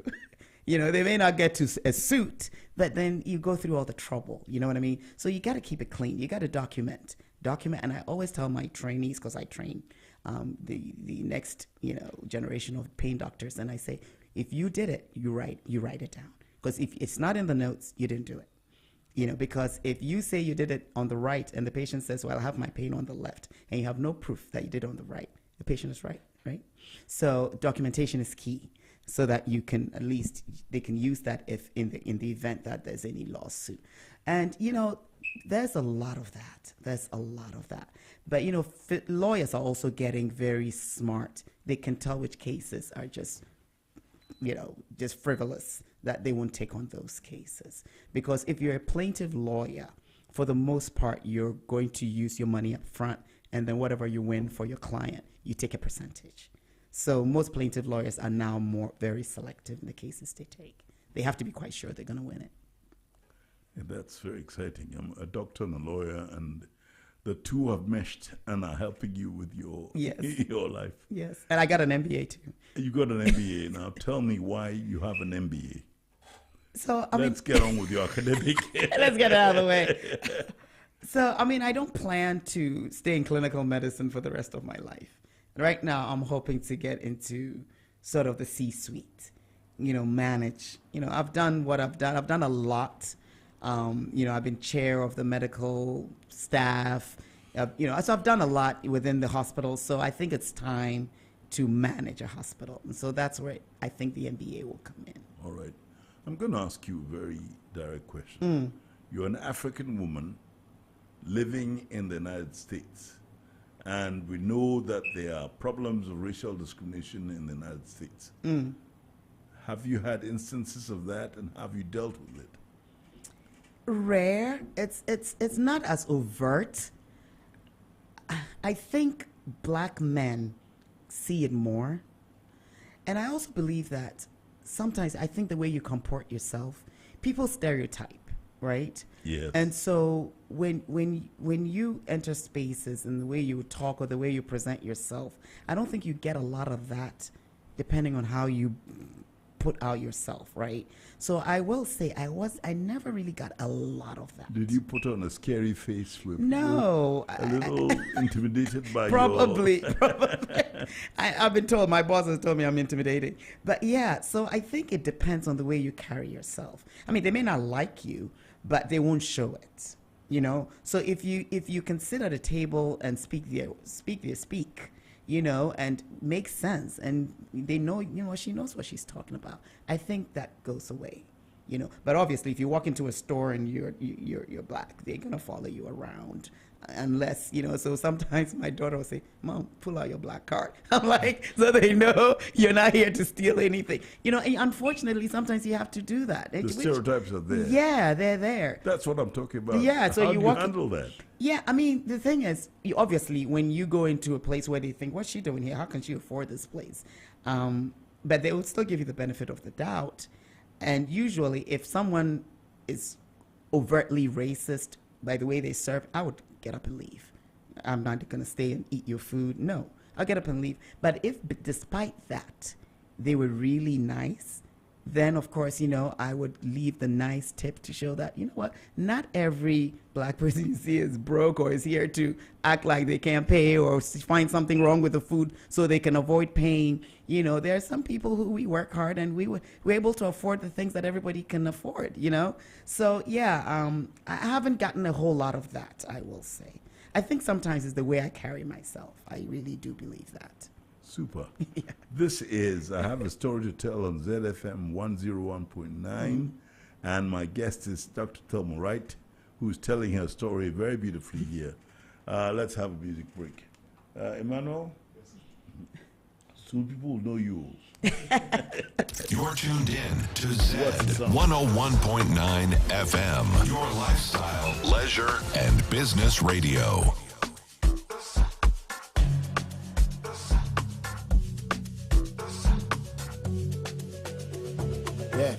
[SPEAKER 4] You know, they may not get to a suit, but then you go through all the trouble. You know what I mean? So you got to keep it clean. You got to document. And I always tell my trainees, because I train the next, you know, generation of pain doctors, and I say, if you did it, you write it down. Because if it's not in the notes, you didn't do it. You know, because if you say you did it on the right and the patient says, well, I have my pain on the left, and you have no proof that you did it on the right, the patient is right? So documentation is key, so that you can at least, they can use that if in the event that there's any lawsuit. And, you know, there's a lot of that. But, you know, lawyers are also getting very smart. They can tell which cases are just, you know, just frivolous, that they won't take on those cases. Because if you're a plaintiff lawyer, for the most part, you're going to use your money up front, and then whatever you win for your client, you take a percentage. So most plaintiff lawyers are now very selective in the cases they take. They have to be quite sure they're going to win it.
[SPEAKER 3] That's very exciting. I'm a doctor and a lawyer, and the two have meshed and are helping you with your your life.
[SPEAKER 4] Yes, and I got an MBA too.
[SPEAKER 3] You got an MBA. Now tell me why you have an MBA.
[SPEAKER 4] So
[SPEAKER 3] let's get on with your academic.
[SPEAKER 4] Let's get it out of the way. So, I don't plan to stay in clinical medicine for the rest of my life. Right now, I'm hoping to get into sort of the C-suite, manage. I've done what I've done. I've done a lot. I've been chair of the medical staff, so I've done a lot within the hospital. So I think it's time to manage a hospital. And so that's where I think the MBA will come in.
[SPEAKER 3] All right. I'm going to ask you a very direct question. You're an African woman living in the United States, and we know that there are problems of racial discrimination in the United States. Have you had instances of that, and have you dealt with it?
[SPEAKER 4] Rare. It's not as overt. I think black men see it more, and I also believe that sometimes I think the way you comport yourself, people stereotype, right?
[SPEAKER 3] Yes.
[SPEAKER 4] And so when you enter spaces and the way you talk or the way you present yourself, I don't think you get a lot of that depending on how you put out yourself, right? So I will say I never really got a lot of that.
[SPEAKER 3] Did you put on a scary face with
[SPEAKER 4] No.
[SPEAKER 3] A little intimidated by
[SPEAKER 4] Probably. I've been told, my boss has told me I'm intimidated. But yeah, so I think it depends on the way you carry yourself. They may not like you, but they won't show it, So if you can sit at a table and speak, and make sense, and they know, she knows what she's talking about, I think that goes away, But obviously, if you walk into a store and you're black, they're gonna follow you around, unless, so sometimes my daughter will say, Mom, pull out your black card. I'm like, so they know you're not here to steal anything. And unfortunately, sometimes you have to do that.
[SPEAKER 3] The stereotypes are there.
[SPEAKER 4] Yeah, they're there.
[SPEAKER 3] That's what I'm talking about.
[SPEAKER 4] Yeah, so
[SPEAKER 3] How
[SPEAKER 4] you
[SPEAKER 3] do you handle that?
[SPEAKER 4] Yeah, the thing is, obviously, when you go into a place where they think, what's she doing here? How can she afford this place? But they will still give you the benefit of the doubt. And usually, if someone is overtly racist by the way they serve, I would get up and leave. I'm not going to stay and eat your food. No, I'll get up and leave. But if despite that, they were really nice, then of course, I would leave the nice tip to show that, not every black person you see is broke or is here to act like they can't pay or find something wrong with the food so they can avoid paying. There are some people who we work hard and we're able to afford the things that everybody can afford, So yeah, I haven't gotten a whole lot of that, I will say. I think sometimes it's the way I carry myself. I really do believe that.
[SPEAKER 3] Super. Yeah. This is I Have a Story to Tell on ZFM 101.9, and my guest is Dr. Thelma Wright, who's telling her story very beautifully here. Let's have a music break. Emmanuel? Soon people will know you.
[SPEAKER 1] You're tuned in to Z 101.9 FM, your lifestyle, leisure, and business radio.
[SPEAKER 5] Yeah.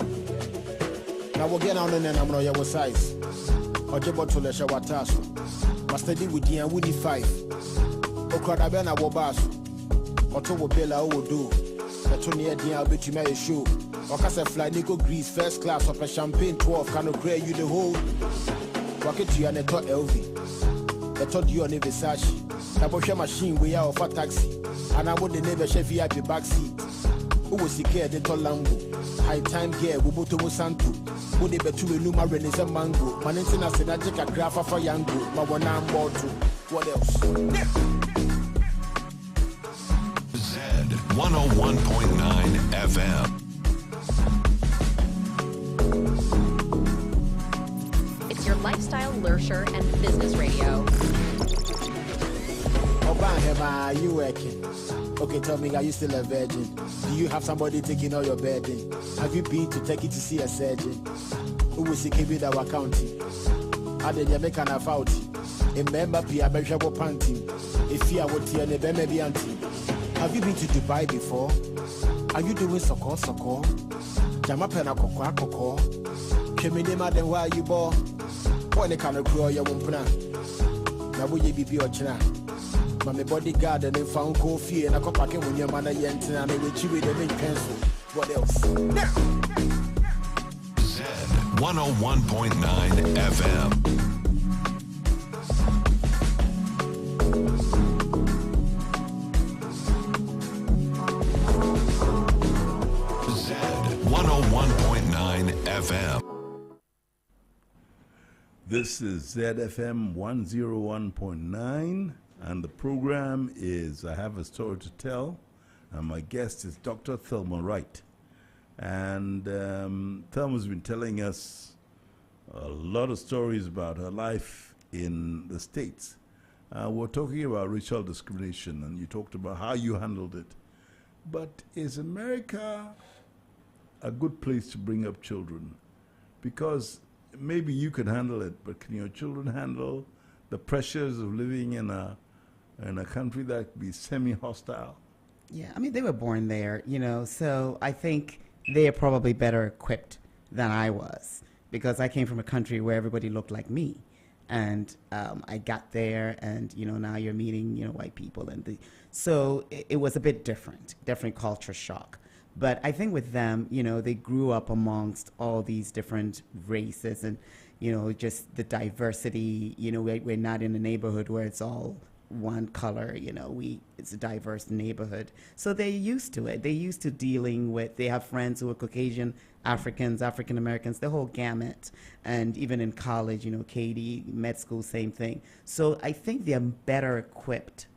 [SPEAKER 5] Now we're getting on and I'm on your size. Or Jabo to the shower task. Master D with the Woody 5. Okradabena Wabasu. Or to Bella will do. The Tony I'll bet you may show. Or Casa Fly Nico Grease, first class of a champagne 12 can grey you the whole. Rocket to you and a top LV. The told you on a Versace. I bought your machine we are for taxi. And I would never chef you at the back seat. Who was the care the Tolambo? High time gear, Wubuto Santu. Who they bet to a Luma Renes a mango. Manentina said I take a graph for Yango. My one arm bottle. What else?
[SPEAKER 1] Z 101.9 FM.
[SPEAKER 6] It's your lifestyle, leisure, and business radio.
[SPEAKER 5] Are you working? Okay, tell me, are you still a virgin? Do you have somebody taking all your burden? Have you been to take it to see a surgeon? Who was the KB that were counting? How did you make an afouti? A member be a vegetable panting. If you are what you are, maybe auntie. Have you been to Dubai before? Are you doing soko? Jamapena koko? Minima then why you bought. When they can grow your wumpuna. Now will you be your china? My bodyguard and then found coffee and a cup packet when your mother yentin and they will chew with a big pencil. What else?
[SPEAKER 1] Z 101.9 FM. Z 101.9 FM.
[SPEAKER 3] This is ZFM 101.9, and the program is I Have a Story to Tell, and my guest is Dr. Thelma Wright. And Thelma's been telling us a lot of stories about her life in the States. We're talking about racial discrimination, and you talked about how you handled it. But is America a good place to bring up children? Because maybe you can handle it, but can your children handle the pressures of living in a country that could be semi-hostile?
[SPEAKER 4] Yeah, I mean, they were born there, so I think they are probably better equipped than I was, because I came from a country where everybody looked like me. And I got there, and, now you're meeting, white people. So it was a bit different, definitely culture shock. But I think with them, they grew up amongst all these different races and, just the diversity. We're not in a neighborhood where it's all one color, it's a diverse neighborhood. So they're used to it. They're used to dealing with, they have friends who are Caucasian, Africans, African Americans, the whole gamut. And even in college, Katie, med school, same thing. So I think they're better equipped.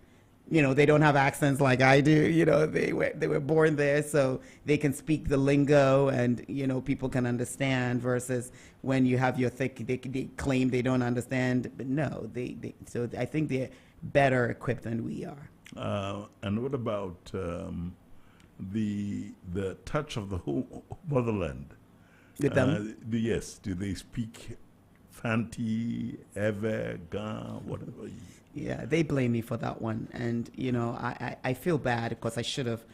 [SPEAKER 4] They don't have accents like I do. They were born there, so they can speak the lingo, and people can understand. Versus when you have your thick, they claim they don't understand, but no, so I think they're better equipped than we are.
[SPEAKER 3] And what about the touch of the whole motherland?
[SPEAKER 4] With them?
[SPEAKER 3] Yes. Do they speak Fanti, Ewe, Ga, whatever?
[SPEAKER 4] Yeah, they blame me for that one. And, I feel bad because I should have,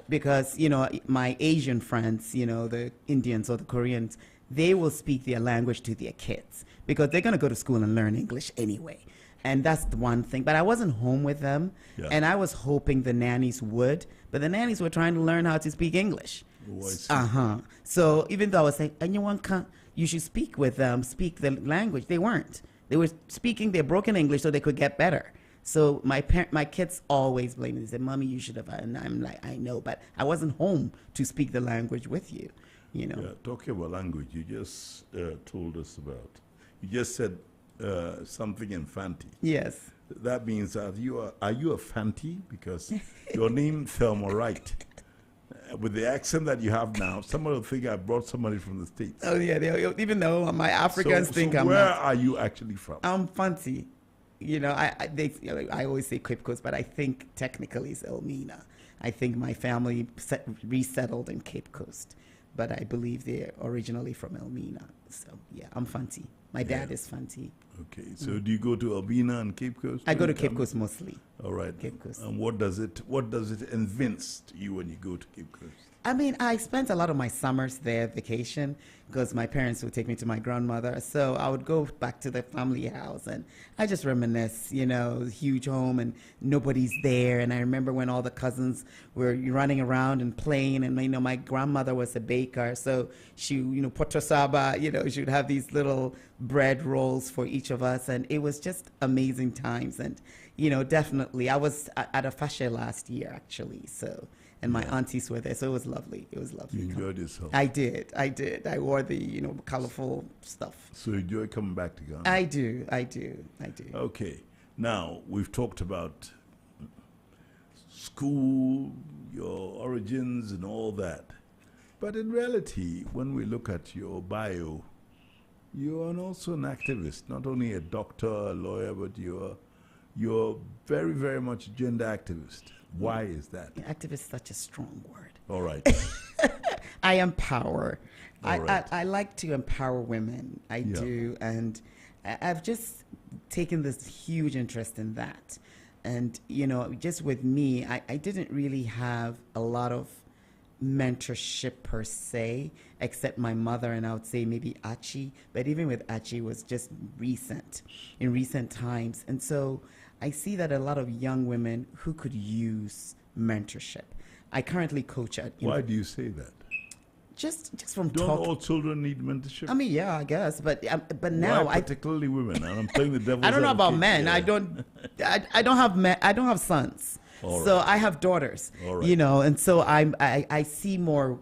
[SPEAKER 4] because, my Asian friends, the Indians or the Koreans, they will speak their language to their kids because they're going to go to school and learn English anyway. And that's the one thing. But I wasn't home with them, and I was hoping the nannies would, but the nannies were trying to learn how to speak English. So even though I was saying, you should speak with them, speak the language, they weren't. They were speaking their broken English so they could get better. So my kids always blame me. They said, "Mommy, you should have." And I'm like, I know, but I wasn't home to speak the language with you.
[SPEAKER 3] Yeah, talking about language, you just told us about. You just said something in Fanti.
[SPEAKER 4] Yes.
[SPEAKER 3] That means that are you a Fanti? Because your name Thelma Wright. With the accent that you have now, someone will think I brought somebody from the States.
[SPEAKER 4] Oh yeah, even though my Africans think I'm
[SPEAKER 3] where
[SPEAKER 4] not.
[SPEAKER 3] are you actually from?
[SPEAKER 4] I'm Fanti. I always say Cape Coast, but I think technically it's Elmina. I think my family resettled in Cape Coast, but I believe they're originally from Elmina. So yeah, I'm Fanti. My dad is Fanti.
[SPEAKER 3] Okay, so do you go to Elmina and Cape Coast?
[SPEAKER 4] I go to Cape Coast mostly.
[SPEAKER 3] All right.
[SPEAKER 4] Cape Coast.
[SPEAKER 3] And what does it evince to you when you go to Cape Coast?
[SPEAKER 4] I mean, I spent a lot of my summers there, vacation, because my parents would take me to my grandmother. So I would go back to the family house, and I just reminisce, huge home, and nobody's there. And I remember when all the cousins were running around and playing, and, my grandmother was a baker. So she, potosaba, she would have these little bread rolls for each of us. And it was just amazing times. And, definitely, I was at a fashe last year, actually, so. And my aunties were there, so it was lovely. It was lovely.
[SPEAKER 3] You enjoyed yourself?
[SPEAKER 4] I did. I wore the, colorful stuff.
[SPEAKER 3] So you enjoy coming back to Ghana?
[SPEAKER 4] I do.
[SPEAKER 3] Okay. Now, we've talked about school, your origins and all that. But in reality, when we look at your bio, you are also an activist, not only a doctor, a lawyer, but you're very, very much a gender activist. Why is that?
[SPEAKER 4] Activist is such a strong word.
[SPEAKER 3] All right.
[SPEAKER 4] I empower.
[SPEAKER 3] Right.
[SPEAKER 4] I like to empower women. I do. And I've just taken this huge interest in that. And, just with me, I didn't really have a lot of mentorship per se, except my mother, and I would say maybe Achi. But even with Achi, it was just in recent times. And so I see that a lot of young women who could use mentorship. I currently coach at.
[SPEAKER 3] Why do you say that?
[SPEAKER 4] Just from
[SPEAKER 3] Don't
[SPEAKER 4] talk.
[SPEAKER 3] all children need mentorship?
[SPEAKER 4] I mean, yeah, I guess, but now
[SPEAKER 3] Why particularly women, and I'm playing the devil's
[SPEAKER 4] I don't know about
[SPEAKER 3] advocate
[SPEAKER 4] men.
[SPEAKER 3] here.
[SPEAKER 4] I don't have men. I don't have sons.
[SPEAKER 3] All
[SPEAKER 4] So
[SPEAKER 3] right.
[SPEAKER 4] I have daughters.
[SPEAKER 3] All right.
[SPEAKER 4] You know, and so I see more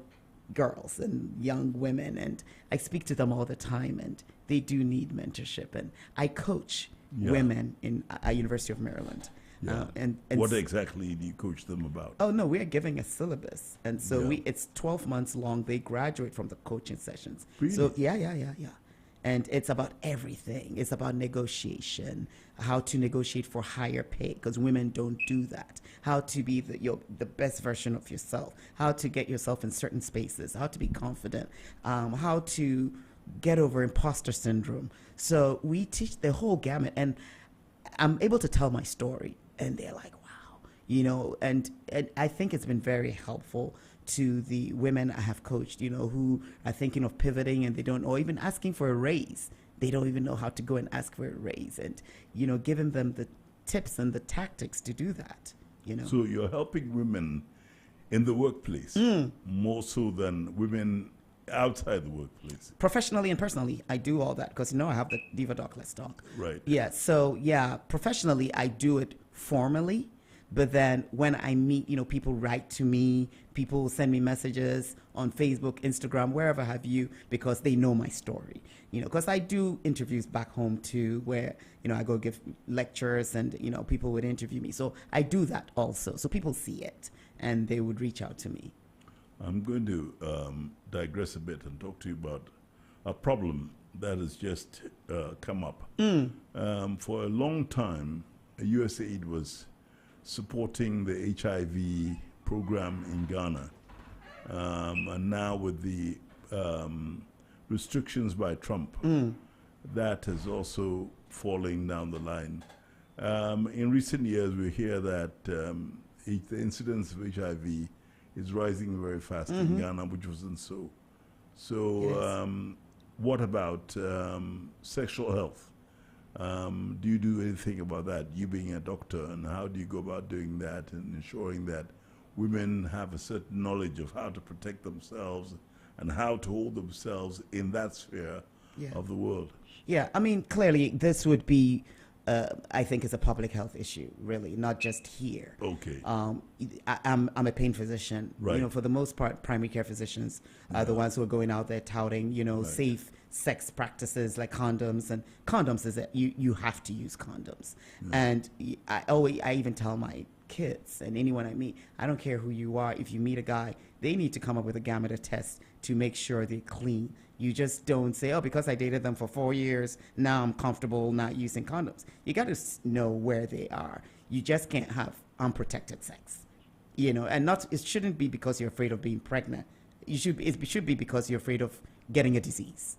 [SPEAKER 4] girls and young women, and I speak to them all the time, and they do need mentorship. And I coach women in University of Maryland.
[SPEAKER 3] Yeah.
[SPEAKER 4] And
[SPEAKER 3] What exactly do you coach them about?
[SPEAKER 4] Oh no, we are giving a syllabus, and so
[SPEAKER 3] Yeah.
[SPEAKER 4] it's 12 months long. They graduate from the coaching sessions.
[SPEAKER 3] Really?
[SPEAKER 4] So yeah, and it's about everything. It's about negotiation, how to negotiate for higher pay, because women don't do that. How to be the best version of yourself. How to get yourself in certain spaces. How to be confident. How to get over imposter syndrome. So we teach the whole gamut, and I'm able to tell my story, and they're like, wow, you know, and I think it's been very helpful to the women I have coached, you know, who are thinking of pivoting and they don't, or even asking for a raise. They don't even know how to go and ask for a raise, and, you know, giving them the tips and the tactics to do that, you know.
[SPEAKER 3] So you're helping women in the workplace more so than women outside the workplace.
[SPEAKER 4] Professionally and personally, I do all that because, you know, I have the Diva Doc Let's Talk.
[SPEAKER 3] Right.
[SPEAKER 4] Yeah. So, yeah, professionally, I do it formally. But then when I meet, you know, people write to me, people send me messages on Facebook, Instagram, wherever have you, because they know my story. You know, because I do interviews back home too, where, you know, I go give lectures and, you know, people would interview me. So I do that also. So people see it and they would reach out to me.
[SPEAKER 3] I'm going to digress a bit and talk to you about a problem that has just come up. For a long time, USAID was supporting the HIV program in Ghana. And now with the restrictions by Trump, that is also falling down the line. In recent years, we hear that the incidence of HIV is rising very fast in Ghana, which wasn't so. So what about sexual health? Do you do anything about that, you being a doctor, and how do you go about doing that and ensuring that women have a certain knowledge of how to protect themselves and how to hold themselves in that sphere of the world?
[SPEAKER 4] Yeah, I mean, clearly this would be, I think, is a public health issue, really, not just here.
[SPEAKER 3] Okay.
[SPEAKER 4] I'm a pain physician.
[SPEAKER 3] Right.
[SPEAKER 4] You know, for the most part, primary care physicians are the ones who are going out there touting, you know, safe sex practices like condoms. And condoms is that you have to use condoms. And I even tell my kids and anyone I meet, I don't care who you are. If you meet a guy, they need to come up with a gamut of tests to make sure they're clean. You just don't say, oh, because I dated them for 4 years, now I'm comfortable not using condoms. You got to know where they are. You just can't have unprotected sex, you know, and it shouldn't be because you're afraid of being pregnant. It should be because you're afraid of getting a disease,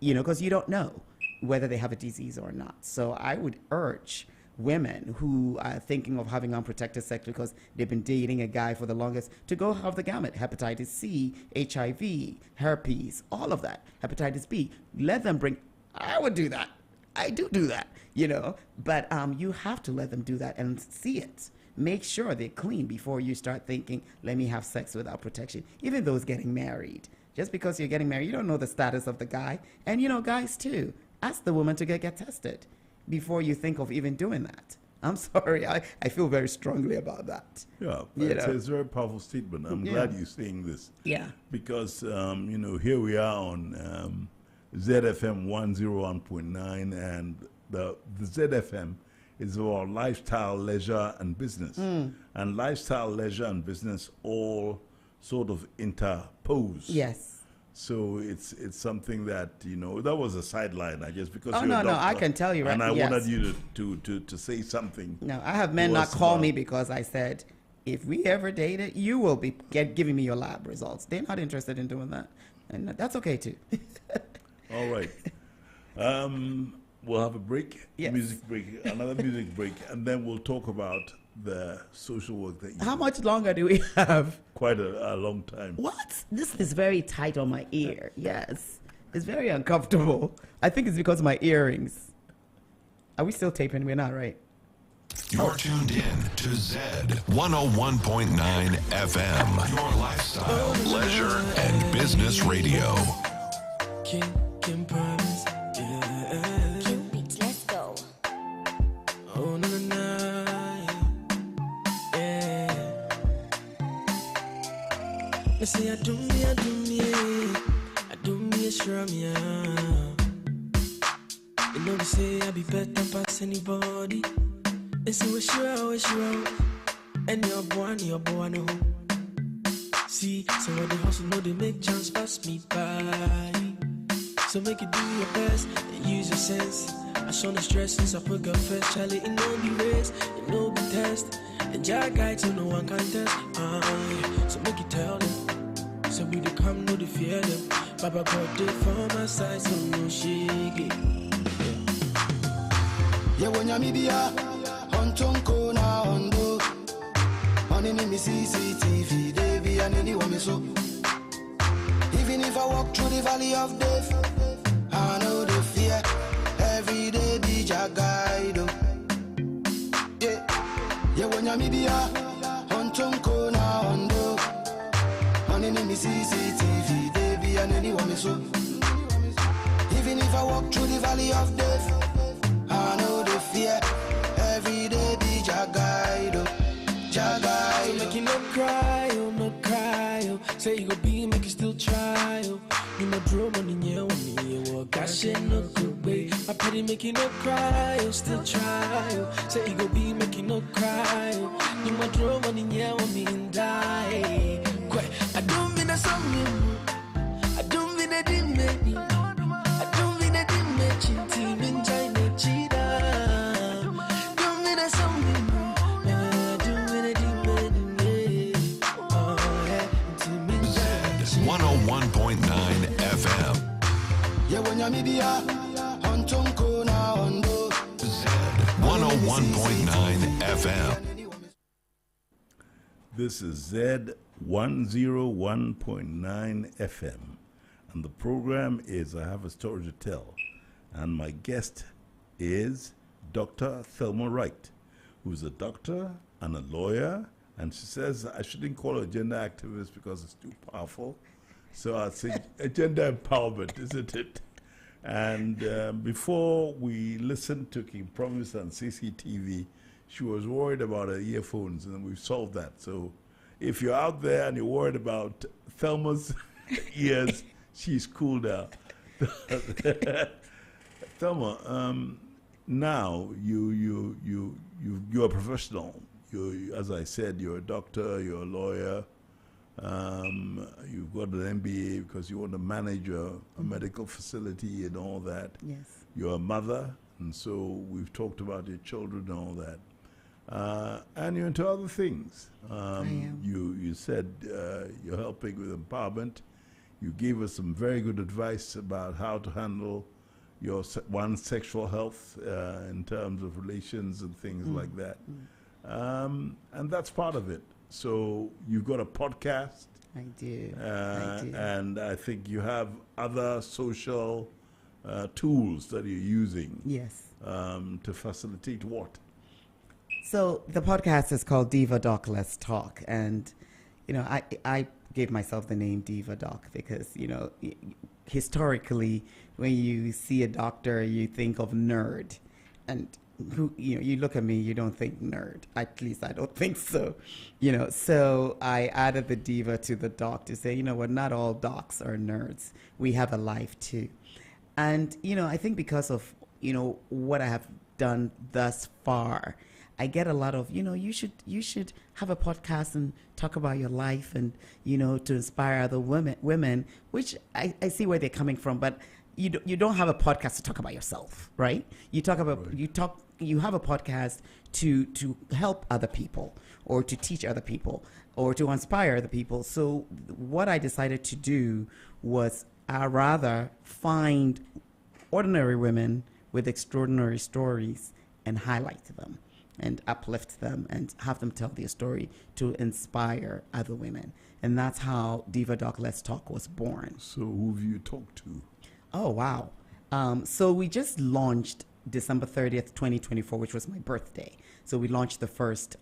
[SPEAKER 4] you know, because you don't know whether they have a disease or not. So I would urge women who are thinking of having unprotected sex because they've been dating a guy for the longest to go have the gamut: hepatitis C, HIV, herpes, all of that, hepatitis B. Let them bring. I would do that. I do that, you know, but you have to let them do that and see it. Make sure they're clean before you start thinking, let me have sex without protection. Even those getting married. Just because you're getting married, you don't know the status of the guy. And, you know, guys too, ask the woman to get tested before you think of even doing that. I'm sorry, I feel very strongly about that.
[SPEAKER 3] Yeah,
[SPEAKER 4] You
[SPEAKER 3] it's
[SPEAKER 4] know?
[SPEAKER 3] a very powerful statement. I'm
[SPEAKER 4] Yeah.
[SPEAKER 3] glad you're saying this.
[SPEAKER 4] Yeah.
[SPEAKER 3] Because, you know, here we are on ZFM 101.9, and the ZFM is about lifestyle, leisure, and business. And lifestyle, leisure, and business all sort of interpose.
[SPEAKER 4] Yes.
[SPEAKER 3] So it's something that, you know, that was a sideline, I guess, because
[SPEAKER 4] Oh,
[SPEAKER 3] you're
[SPEAKER 4] no,
[SPEAKER 3] a
[SPEAKER 4] no, I
[SPEAKER 3] doctor,
[SPEAKER 4] can tell you, right?
[SPEAKER 3] And I
[SPEAKER 4] Yes.
[SPEAKER 3] wanted you to say something.
[SPEAKER 4] No, I have men
[SPEAKER 3] to
[SPEAKER 4] not
[SPEAKER 3] us
[SPEAKER 4] call
[SPEAKER 3] about-
[SPEAKER 4] me because I said, if we ever dated, you will be giving me your lab results. They're not interested in doing that. And that's okay too.
[SPEAKER 3] All right. We'll have a break,
[SPEAKER 4] Yes.
[SPEAKER 3] music break, another music break, and then we'll talk about the social work that you
[SPEAKER 4] How
[SPEAKER 3] do?
[SPEAKER 4] much longer do we have?
[SPEAKER 3] Quite a long time.
[SPEAKER 4] What? This is very tight on my ear. Yes. It's very uncomfortable. I think it's because of my earrings. Are we still taping? We're not, right?
[SPEAKER 1] You're tuned in to Z 101.9 FM, your lifestyle, leisure, and business radio.
[SPEAKER 7] Can promise, yeah.
[SPEAKER 8] Let's go.
[SPEAKER 7] Oh, no, no, yeah. Let's say I do me, sure me, you know they say I be better past anybody. They say we sure, and your boy, no. See, so when they hustle, know they make chance pass me by. So make it do your best and use your sense. I show the stress since I put God first. Charlie, it no be race, it no be test. And Jah guide so no one can test. Yeah. So make it tell them. So we they come, no they fear them. Baba God they for my side, so no shake it.
[SPEAKER 5] Yeah, when you're media, on Tonko na Ondo, on any CCTV, they be an anyone so. Even if I walk through the valley of death, I know the fear. Every day be your guide. Yeah, when you're media, on Tonko na Ondo, on any CCTV, they be an anyone so. Even if I walk through the valley of death, I know the fear. Every day be your guide. So
[SPEAKER 7] make you no cry, no cry. Say you go be, make you still try. You no draw money, yeah, when you walk. Gosh, no good way. I pity make you no cry, still try. Say you go be, make you no cry. You no draw money, yeah, when me die. I don't mean a song, I don't mean a dimmy. I don't mean a dimmy, team in China, cheetah. Don't mean a song, I don't mean a dimmy. Oh, yeah, team in China.
[SPEAKER 1] 101.9 FM.
[SPEAKER 5] Yeah, when you're media, on Tonko na Ondo.
[SPEAKER 1] Z 101.9 FM.
[SPEAKER 3] This is Z 101.9 FM, and the program is I Have a Story to Tell, and my guest is Dr. Thelma Wright, who's a doctor and a lawyer, and she says I shouldn't call her a gender activist because it's too powerful, so I'd say a gender empowerment, isn't it? And before we listened to King Promise and CCTV, she was worried about her earphones, and we've solved that. So if you're out there and you're worried about Thelma's ears, she's cool now. Thelma, now you're a professional. As I said, you're a doctor, you're a lawyer. You've got an MBA because you want to manage a medical facility and all that.
[SPEAKER 4] Yes.
[SPEAKER 3] You're a mother, and so we've talked about your children and all that. And you're into other things.
[SPEAKER 4] I am.
[SPEAKER 3] You said you're helping with empowerment. You gave us some very good advice about how to handle your one's sexual health in terms of relations and things like that. And that's part of it. So you've got a podcast.
[SPEAKER 4] I do.
[SPEAKER 3] And I think you have other social tools that you're using.
[SPEAKER 4] Yes.
[SPEAKER 3] To facilitate what?
[SPEAKER 4] So the podcast is called Diva Doc Let's Talk, and I gave myself the name Diva Doc because historically when you see a doctor you think of nerd, and you look at me, you don't think nerd. At least I don't think so. So I added the diva to the doc to say, not all docs are nerds. We have a life too. And, I think because of, what I have done thus far, I get a lot of, you should have a podcast and talk about your life and, to inspire other women, which I see where they're coming from, but you don't have a podcast to talk about yourself, right? You have a podcast to help other people or to teach other people or to inspire other people. So what I decided to do was I'd rather find ordinary women with extraordinary stories and highlight them. and uplift them and have them tell their story to inspire other women. And that's how Diva Doc Let's Talk was born.
[SPEAKER 3] So who have you talked to?
[SPEAKER 4] Oh, wow. So we just launched December 30th, 2024, which was my birthday. So we launched the first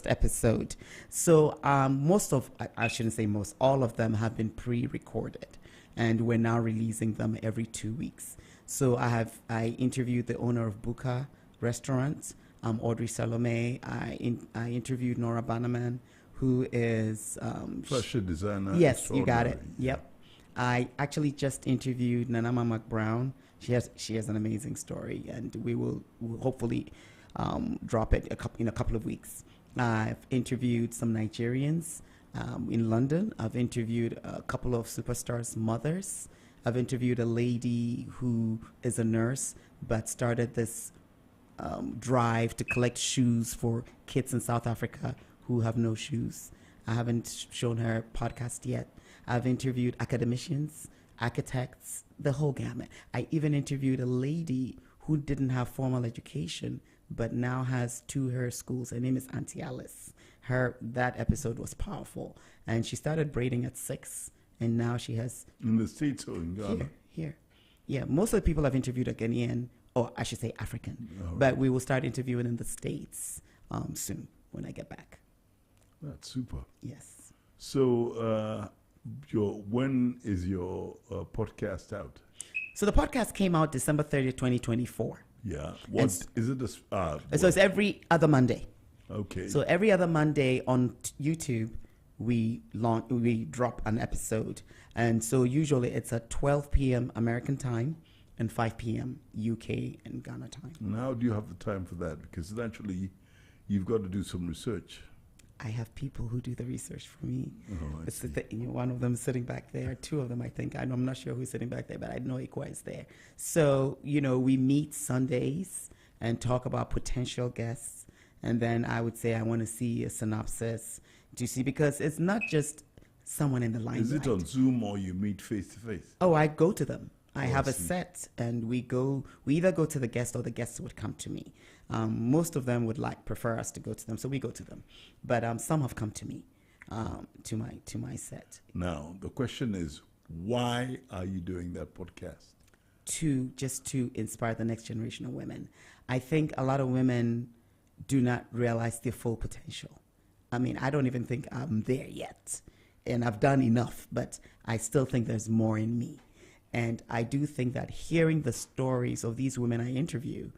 [SPEAKER 4] episode. So I shouldn't say most, all of them have been pre-recorded. And we're now releasing them every 2 weeks. So I interviewed the owner of Buka Restaurant, Audrey Salome. I interviewed Nora Bannerman, who is
[SPEAKER 3] fashion designer.
[SPEAKER 4] Yes, you got it. Yep. I actually just interviewed Nanama McBrown. She has an amazing story, and we'll hopefully drop it in a couple of weeks. I've interviewed some Nigerians in London. I've interviewed a couple of superstars' mothers. I've interviewed a lady who is a nurse but started this drive to collect shoes for kids in South Africa who have no shoes. I haven't shown her podcast yet. I've interviewed academicians, architects, the whole gamut. I even interviewed a lady who didn't have formal education but now has her schools. Her name is Auntie Alice. That episode was powerful. And she started braiding at 6, and now she has...
[SPEAKER 3] In the States or in Ghana?
[SPEAKER 4] Here. Yeah, most of the people I've interviewed are Ghanaian, or I should say African.
[SPEAKER 3] Right.
[SPEAKER 4] But we will start interviewing in the States soon when I get back.
[SPEAKER 3] That's super.
[SPEAKER 4] Yes.
[SPEAKER 3] So when is your podcast out?
[SPEAKER 4] So the podcast came out December 30th, 2024.
[SPEAKER 3] Yeah. What is it?
[SPEAKER 4] So it's every other Monday.
[SPEAKER 3] Okay.
[SPEAKER 4] So every other Monday on YouTube, we drop an episode. And so usually it's at 12 p.m. American time and 5 p.m. UK and Ghana time.
[SPEAKER 3] And how do you have the time for that? Because naturally, you've got to do some research.
[SPEAKER 4] I have people who do the research for me.
[SPEAKER 3] Oh, I see.
[SPEAKER 4] One of them is sitting back there. 2 of them, I think. I'm not sure who's sitting back there, but I know Ikwa is there. So, we meet Sundays and talk about potential guests. And then I would say I want to see a synopsis to see, because it's not just someone in the limelight.
[SPEAKER 3] Is it on Zoom or you meet face to face?
[SPEAKER 4] Oh, I go to them. I have
[SPEAKER 3] I
[SPEAKER 4] a
[SPEAKER 3] see.
[SPEAKER 4] set, and we either go to the guest or the guests would come to me. Most of them would prefer us to go to them, so we go to them. But some have come to me, to my set.
[SPEAKER 3] Now, the question is, why are you doing that podcast?
[SPEAKER 4] Just to inspire the next generation of women. I think a lot of women do not realize their full potential. I mean, I don't even think I'm there yet, and I've done enough, but I still think there's more in me. And I do think that hearing the stories of these women I interview,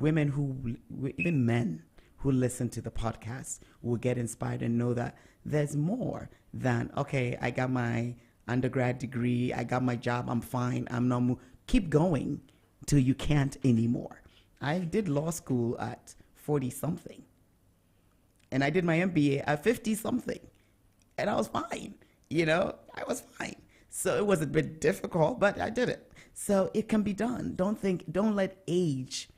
[SPEAKER 4] even men who listen to the podcast, will get inspired and know that there's more than, okay, I got my undergrad degree, I got my job, I'm fine, I'm not keep going till you can't anymore. I did law school at 40-something, and I did my MBA at 50-something, and I was fine. I was fine. So it was a bit difficult, but I did it. So it can be done. Don't let age,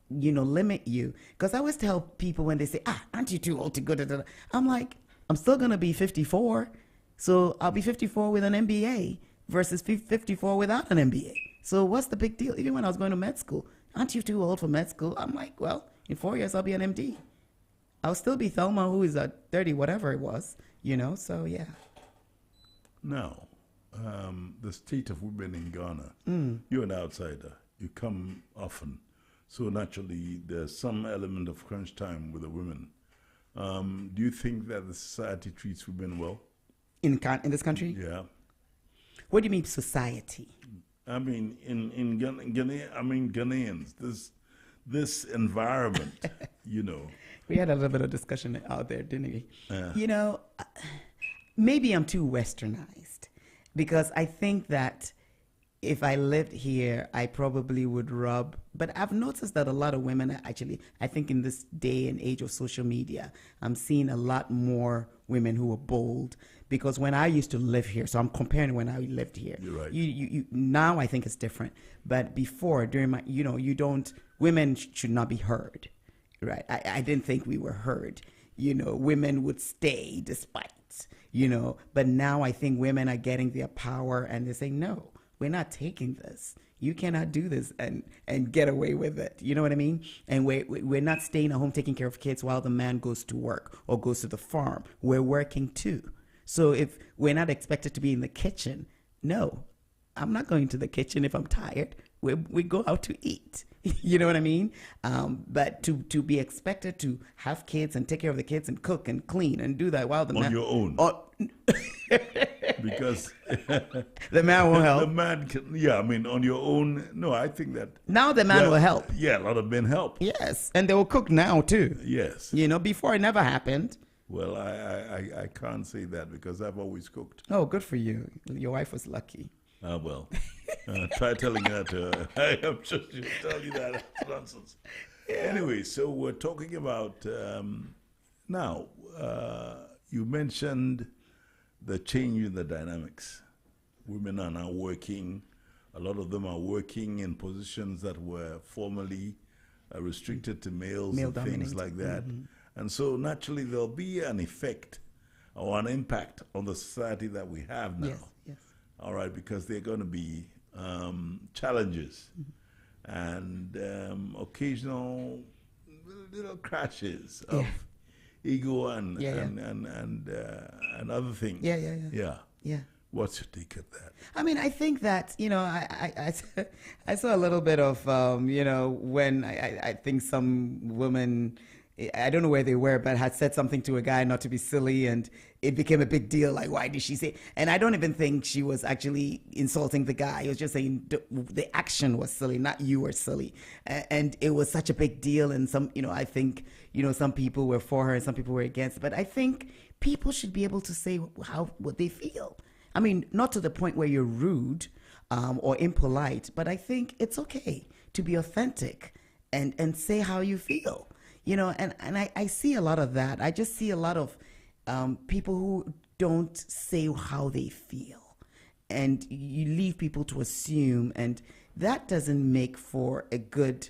[SPEAKER 4] limit you. Because I always tell people when they say, aren't you too old to go to the... I'm like, I'm still going to be 54. So I'll be 54 with an MBA versus 54 without an MBA. So what's the big deal? Even when I was going to med school, aren't you too old for med school? I'm like, well, in 4 years, I'll be an MD. I'll still be Thelma, who is at 30, whatever it was, so yeah.
[SPEAKER 3] Now, the state of women in Ghana, you're an outsider. You come often. So naturally, there's some element of crunch time with the women. Do you think that the society treats women well?
[SPEAKER 4] In this country?
[SPEAKER 3] Yeah.
[SPEAKER 4] What do you mean society?
[SPEAKER 3] I mean, in Ghanaians, this environment,
[SPEAKER 4] We had a little bit of discussion out there, didn't we? Maybe I'm too westernized, because I think that if I lived here, I probably would rub. But I've noticed that a lot of women are actually, I think in this day and age of social media, I'm seeing a lot more women who are bold. Because when I used to live here, so I'm comparing when I lived here.
[SPEAKER 3] You're right.
[SPEAKER 4] You now I think it's different. But before, during my, women should not be heard, right? I didn't think we were heard. Women would stay despite, But now I think women are getting their power and they're saying, no, we're not taking this. You cannot do this and get away with it. You know what I mean? And we're not staying at home taking care of kids while the man goes to work or goes to the farm. We're working too. So if we're not expected to be in the kitchen, no, I'm not going to the kitchen if I'm tired. We go out to eat. You know what I mean? But to be expected to have kids and take care of the kids and cook and clean and do that while the man...
[SPEAKER 3] On your own. Because...
[SPEAKER 4] the man will help.
[SPEAKER 3] The man can... Yeah, I mean, on your own... No, I think that...
[SPEAKER 4] Now the man will help.
[SPEAKER 3] Yeah, a lot of men help.
[SPEAKER 4] Yes, and they will cook now too.
[SPEAKER 3] Yes.
[SPEAKER 4] You know, before it never happened.
[SPEAKER 3] Well, I can't say that because I've always cooked.
[SPEAKER 4] Oh, good for you. Your wife was lucky.
[SPEAKER 3] Well, try telling her to. I'm sure she'll tell you that. That's nonsense. Yeah. Anyway, so we're talking about now. You mentioned the change in the dynamics. Women are now working. A lot of them are working in positions that were formerly restricted to males and things like that. Mm-hmm. And so naturally there'll be an effect or an impact on the society that we have now.
[SPEAKER 4] Yes, yes.
[SPEAKER 3] All right, because there are going to be challenges and occasional little crashes of ego and other things.
[SPEAKER 4] Yeah.
[SPEAKER 3] What's your take on that?
[SPEAKER 4] I mean, I think that, you know, I saw a little bit of, you know, when I think some woman, I don't know where they were, but had said something to a guy not to be silly, and it became a big deal. Like, why did she say? And I don't even think she was actually insulting the guy. It was just saying the action was silly, not you were silly. And it was such a big deal. And some, you know, I think, you know, some people were for her and some people were against. But I think people should be able to say what they feel. I mean, not to the point where you're rude or impolite, but I think it's okay to be authentic and say how you feel. You know, and I see a lot of that. I just see a lot of people who don't say how they feel. And you leave people to assume, and that doesn't make for a good,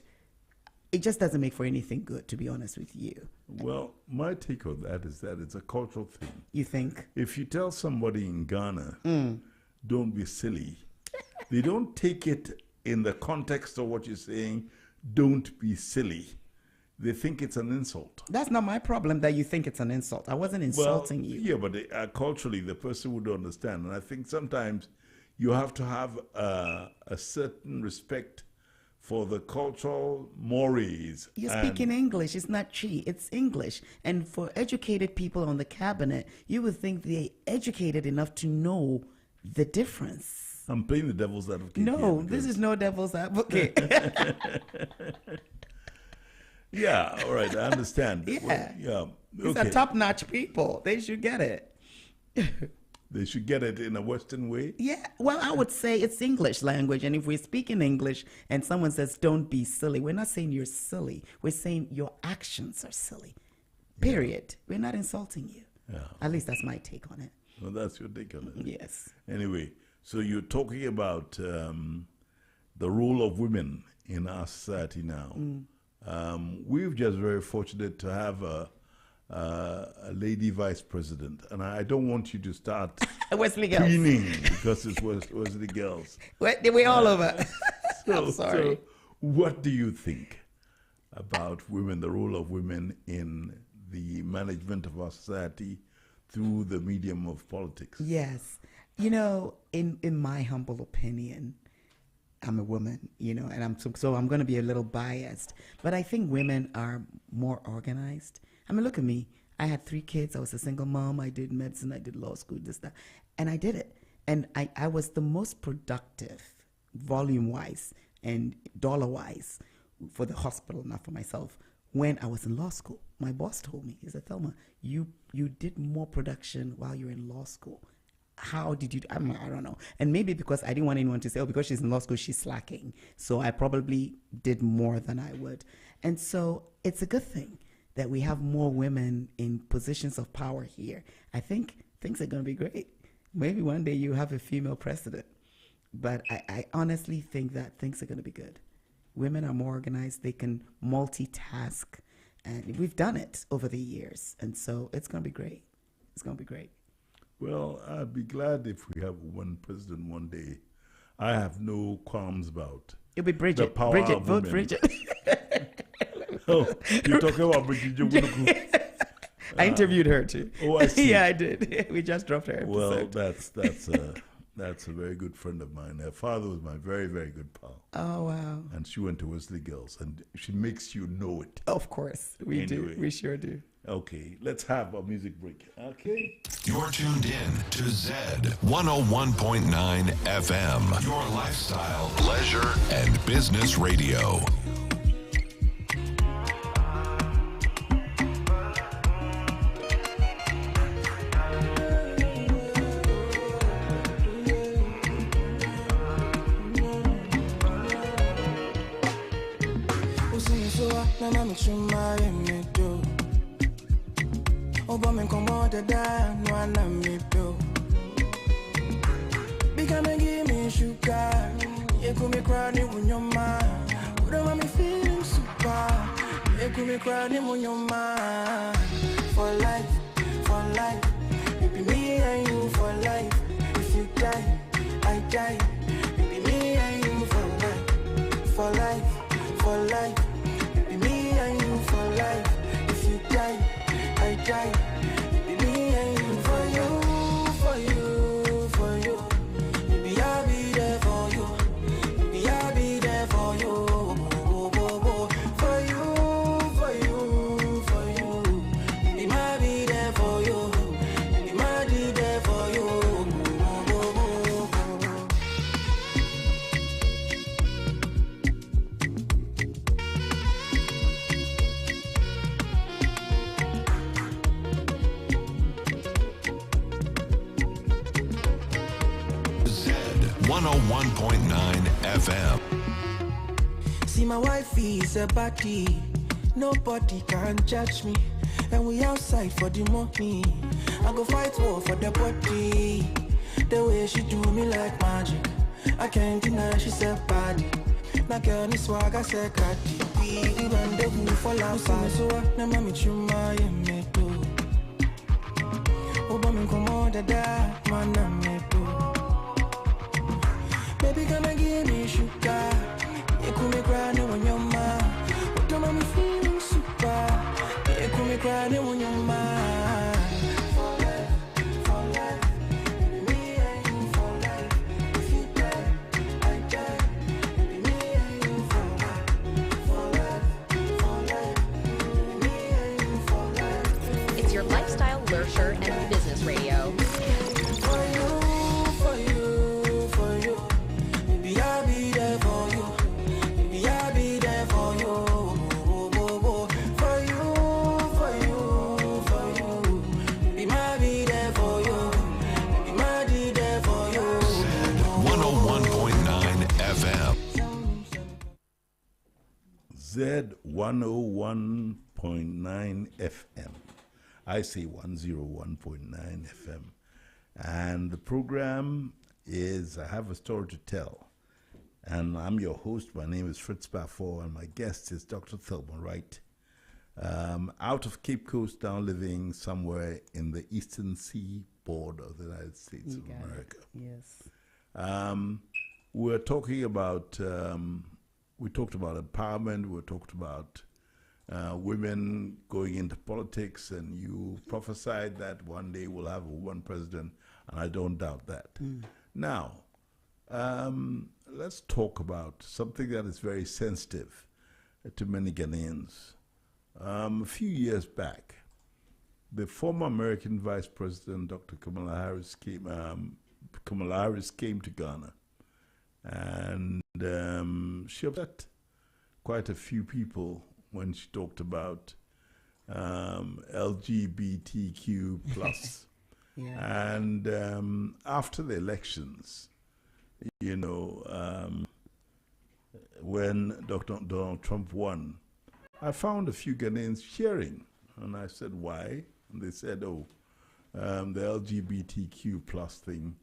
[SPEAKER 4] it just doesn't make for anything good, to be honest with you.
[SPEAKER 3] Well, my take on that is that it's a cultural thing.
[SPEAKER 4] You think?
[SPEAKER 3] If you tell somebody in Ghana, don't be silly, they don't take it in the context of what you're saying, don't be silly. They think it's an insult.
[SPEAKER 4] That's not my problem that you think it's an insult. I wasn't insulting you.
[SPEAKER 3] Yeah, but culturally, the person would understand. And I think sometimes you have to have a certain respect for the cultural mores.
[SPEAKER 4] You're speaking English. It's not Chi. It's English. And for educated people on the cabinet, you would think they're educated enough to know the difference.
[SPEAKER 3] I'm playing the devil's advocate.
[SPEAKER 4] No, this is no devil's advocate.
[SPEAKER 3] Yeah, all right, I understand.
[SPEAKER 4] Yeah.
[SPEAKER 3] Well,
[SPEAKER 4] These are top-notch people. They should get it.
[SPEAKER 3] They should get it in a Western way?
[SPEAKER 4] Yeah, well, I would say it's English language, and if we speak in English and someone says, don't be silly, we're not saying you're silly. We're saying your actions are silly, period. We're not insulting you. Yeah. At least that's my take on it.
[SPEAKER 3] Well, that's your take on it.
[SPEAKER 4] Yes.
[SPEAKER 3] Anyway, so you're talking about the role of women in our society now. We've just very fortunate to have a lady vice president, and I don't want you to start
[SPEAKER 4] Wesley Girls
[SPEAKER 3] preening because it's Wesley Girls.
[SPEAKER 4] We're all over. I'm sorry.
[SPEAKER 3] So what do you think about women, the role of women in the management of our society through the medium of politics?
[SPEAKER 4] Yes. You know, in my humble opinion, I'm a woman, you know, and I'm going to be a little biased, but I think women are more organized. I mean, look at me. I had 3 kids. I was a single mom. I did medicine. I did law school, this, that, and I did it. And I was the most productive, volume-wise and dollar-wise, for the hospital, not for myself, when I was in law school. My boss told me, he said, Thelma, you did more production while you were in law school. How did you, I don't know. And maybe because I didn't want anyone to say, oh, because she's in law school, she's slacking. So I probably did more than I would. And so it's a good thing that we have more women in positions of power here. I think things are going to be great. Maybe one day you have a female president. But I honestly think that things are going to be good. Women are more organized. They can multitask. And we've done it over the years. And so it's going to be great. It's going to be great.
[SPEAKER 3] Well, I'd be glad if we have one president one day. I have no qualms about.
[SPEAKER 4] It'll be Bridget.
[SPEAKER 3] The power
[SPEAKER 4] Bridget,
[SPEAKER 3] of
[SPEAKER 4] vote
[SPEAKER 3] women.
[SPEAKER 4] Bridget.
[SPEAKER 3] Oh, you're talking about Bridget Jogunuku.
[SPEAKER 4] I interviewed her too.
[SPEAKER 3] Oh, I see.
[SPEAKER 4] Yeah, I did. We just dropped her episode.
[SPEAKER 3] Well, that's a very good friend of mine. Her father was my very, very good pal.
[SPEAKER 4] Oh, wow.
[SPEAKER 3] And she went to Wesley Girls, and she makes you know it.
[SPEAKER 4] Of course. We
[SPEAKER 3] Anyway.
[SPEAKER 4] do. We sure do.
[SPEAKER 3] Okay, let's have a music break. Okay.
[SPEAKER 1] You're tuned in to Z 101.9 FM, your lifestyle, leisure, and business radio.
[SPEAKER 7] For life, it be me and you for life. If you die, I die. It be me and you for life, it be me and you for life. If you die, I die. It be me and you for you. It be I'll be there for you. It be I'll be there for you.
[SPEAKER 1] Z 101.9 FM.
[SPEAKER 7] See, my wife is a body. Nobody can judge me. And we outside for the money. I go fight war for the body. The way she do me like magic. I can't deny she's a body. My girl ni swag I said kati. We rendezvous for love. So na mami chuma ye me do. Oba mi komo da mana me do. Baby gonna give me sugar. You could me crying when you're mad. What do me feeling super? You could me crying when you're mad. For life, me and you for life. If you die, I die. Me and you for life, me and you for life.
[SPEAKER 6] It's your lifestyle, leisure, and business radio.
[SPEAKER 7] For you. Maybe I'll be there for you. Maybe I'll be there for you. For you. Maybe might be there for you. Maybe might be there for you.
[SPEAKER 1] 101.9 FM.
[SPEAKER 3] Z 101.9 FM. I say 101.9 FM. And the program is I Have a Story to Tell. And I'm your host. My name is Fritz Baffour, and my guest is Dr. Thelma Wright. Out of Cape Coast, now living somewhere in the eastern seaboard of the United States of America.
[SPEAKER 4] Yes.
[SPEAKER 3] We're talking about, we talked about empowerment, we talked about women going into politics, and you prophesied that one day we'll have a woman president, and I don't doubt that. Now, let's talk about something that is very sensitive to many Ghanaians. A few years back, the former American Vice President, Dr. Kamala Harris, came to Ghana, and she upset quite a few people when she talked about LGBTQ plus.
[SPEAKER 4] Yeah.
[SPEAKER 3] And after the elections, you know, when Dr. Donald Trump won, I found a few Ghanaians cheering. And I said, why? And they said, the LGBTQ plus thing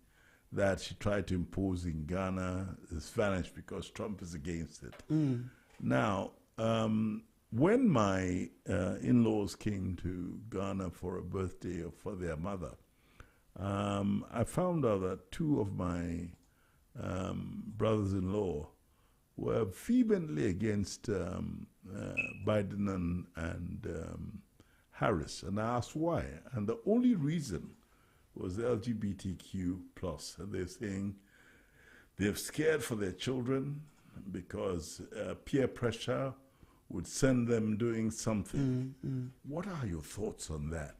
[SPEAKER 3] that she tried to impose in Ghana is vanished because Trump is against it. Now, when my in-laws came to Ghana for a birthday for their mother, I found out that two of my brothers-in-law were vehemently against Biden and Harris. And I asked why. And the only reason was the LGBTQ plus. And they're saying they're scared for their children because peer pressure would send them doing something. What are your thoughts on that?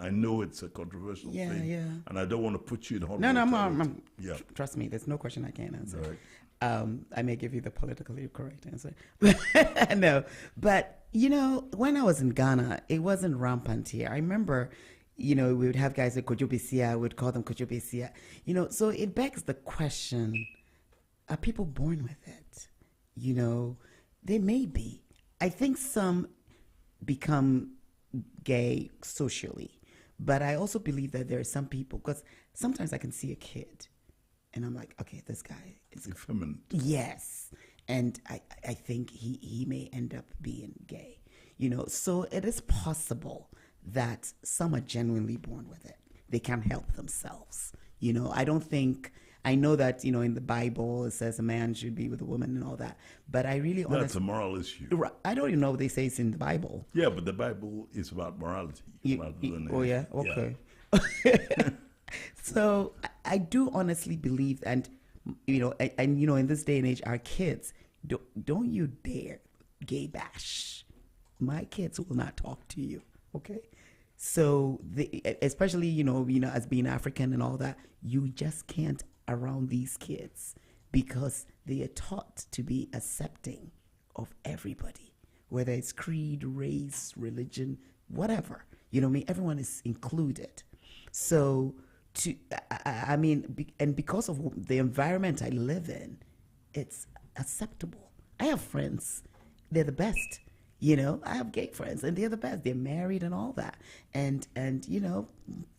[SPEAKER 3] I know it's a controversial thing, and I don't want to put you in hot water.
[SPEAKER 4] No, trust me, there's no question I can't answer.
[SPEAKER 3] Right.
[SPEAKER 4] I may give you the politically correct answer. No, but, when I was in Ghana, it wasn't rampant here. I remember, we would have guys like Kojobesia, we'd call them Kojobesia. So it begs the question, are people born with it? They may be. I think some become gay socially, but I also believe that there are some people, because sometimes I can see a kid and I'm like, okay, this guy is
[SPEAKER 3] effeminate.
[SPEAKER 4] Yes. And I think he may end up being gay. So it is possible that some are genuinely born with it. They can't help themselves. I know that, in the Bible, it says a man should be with a woman and all that. But I really...
[SPEAKER 3] That's a moral issue.
[SPEAKER 4] I don't even know if they say it's in the Bible.
[SPEAKER 3] Yeah, but the Bible is about morality.
[SPEAKER 4] Oh, yeah? Okay. Yeah. So I do honestly believe, and, in this day and age, our kids, don't you dare gay bash. My kids will not talk to you, okay? So, especially, as being African and all that, you just can't around these kids because they are taught to be accepting of everybody, whether it's creed, race, religion, whatever. Everyone is included. So, and because of the environment I live in, it's acceptable. I have friends, they're the best. I have gay friends, and they're the best. They're married and all that. And When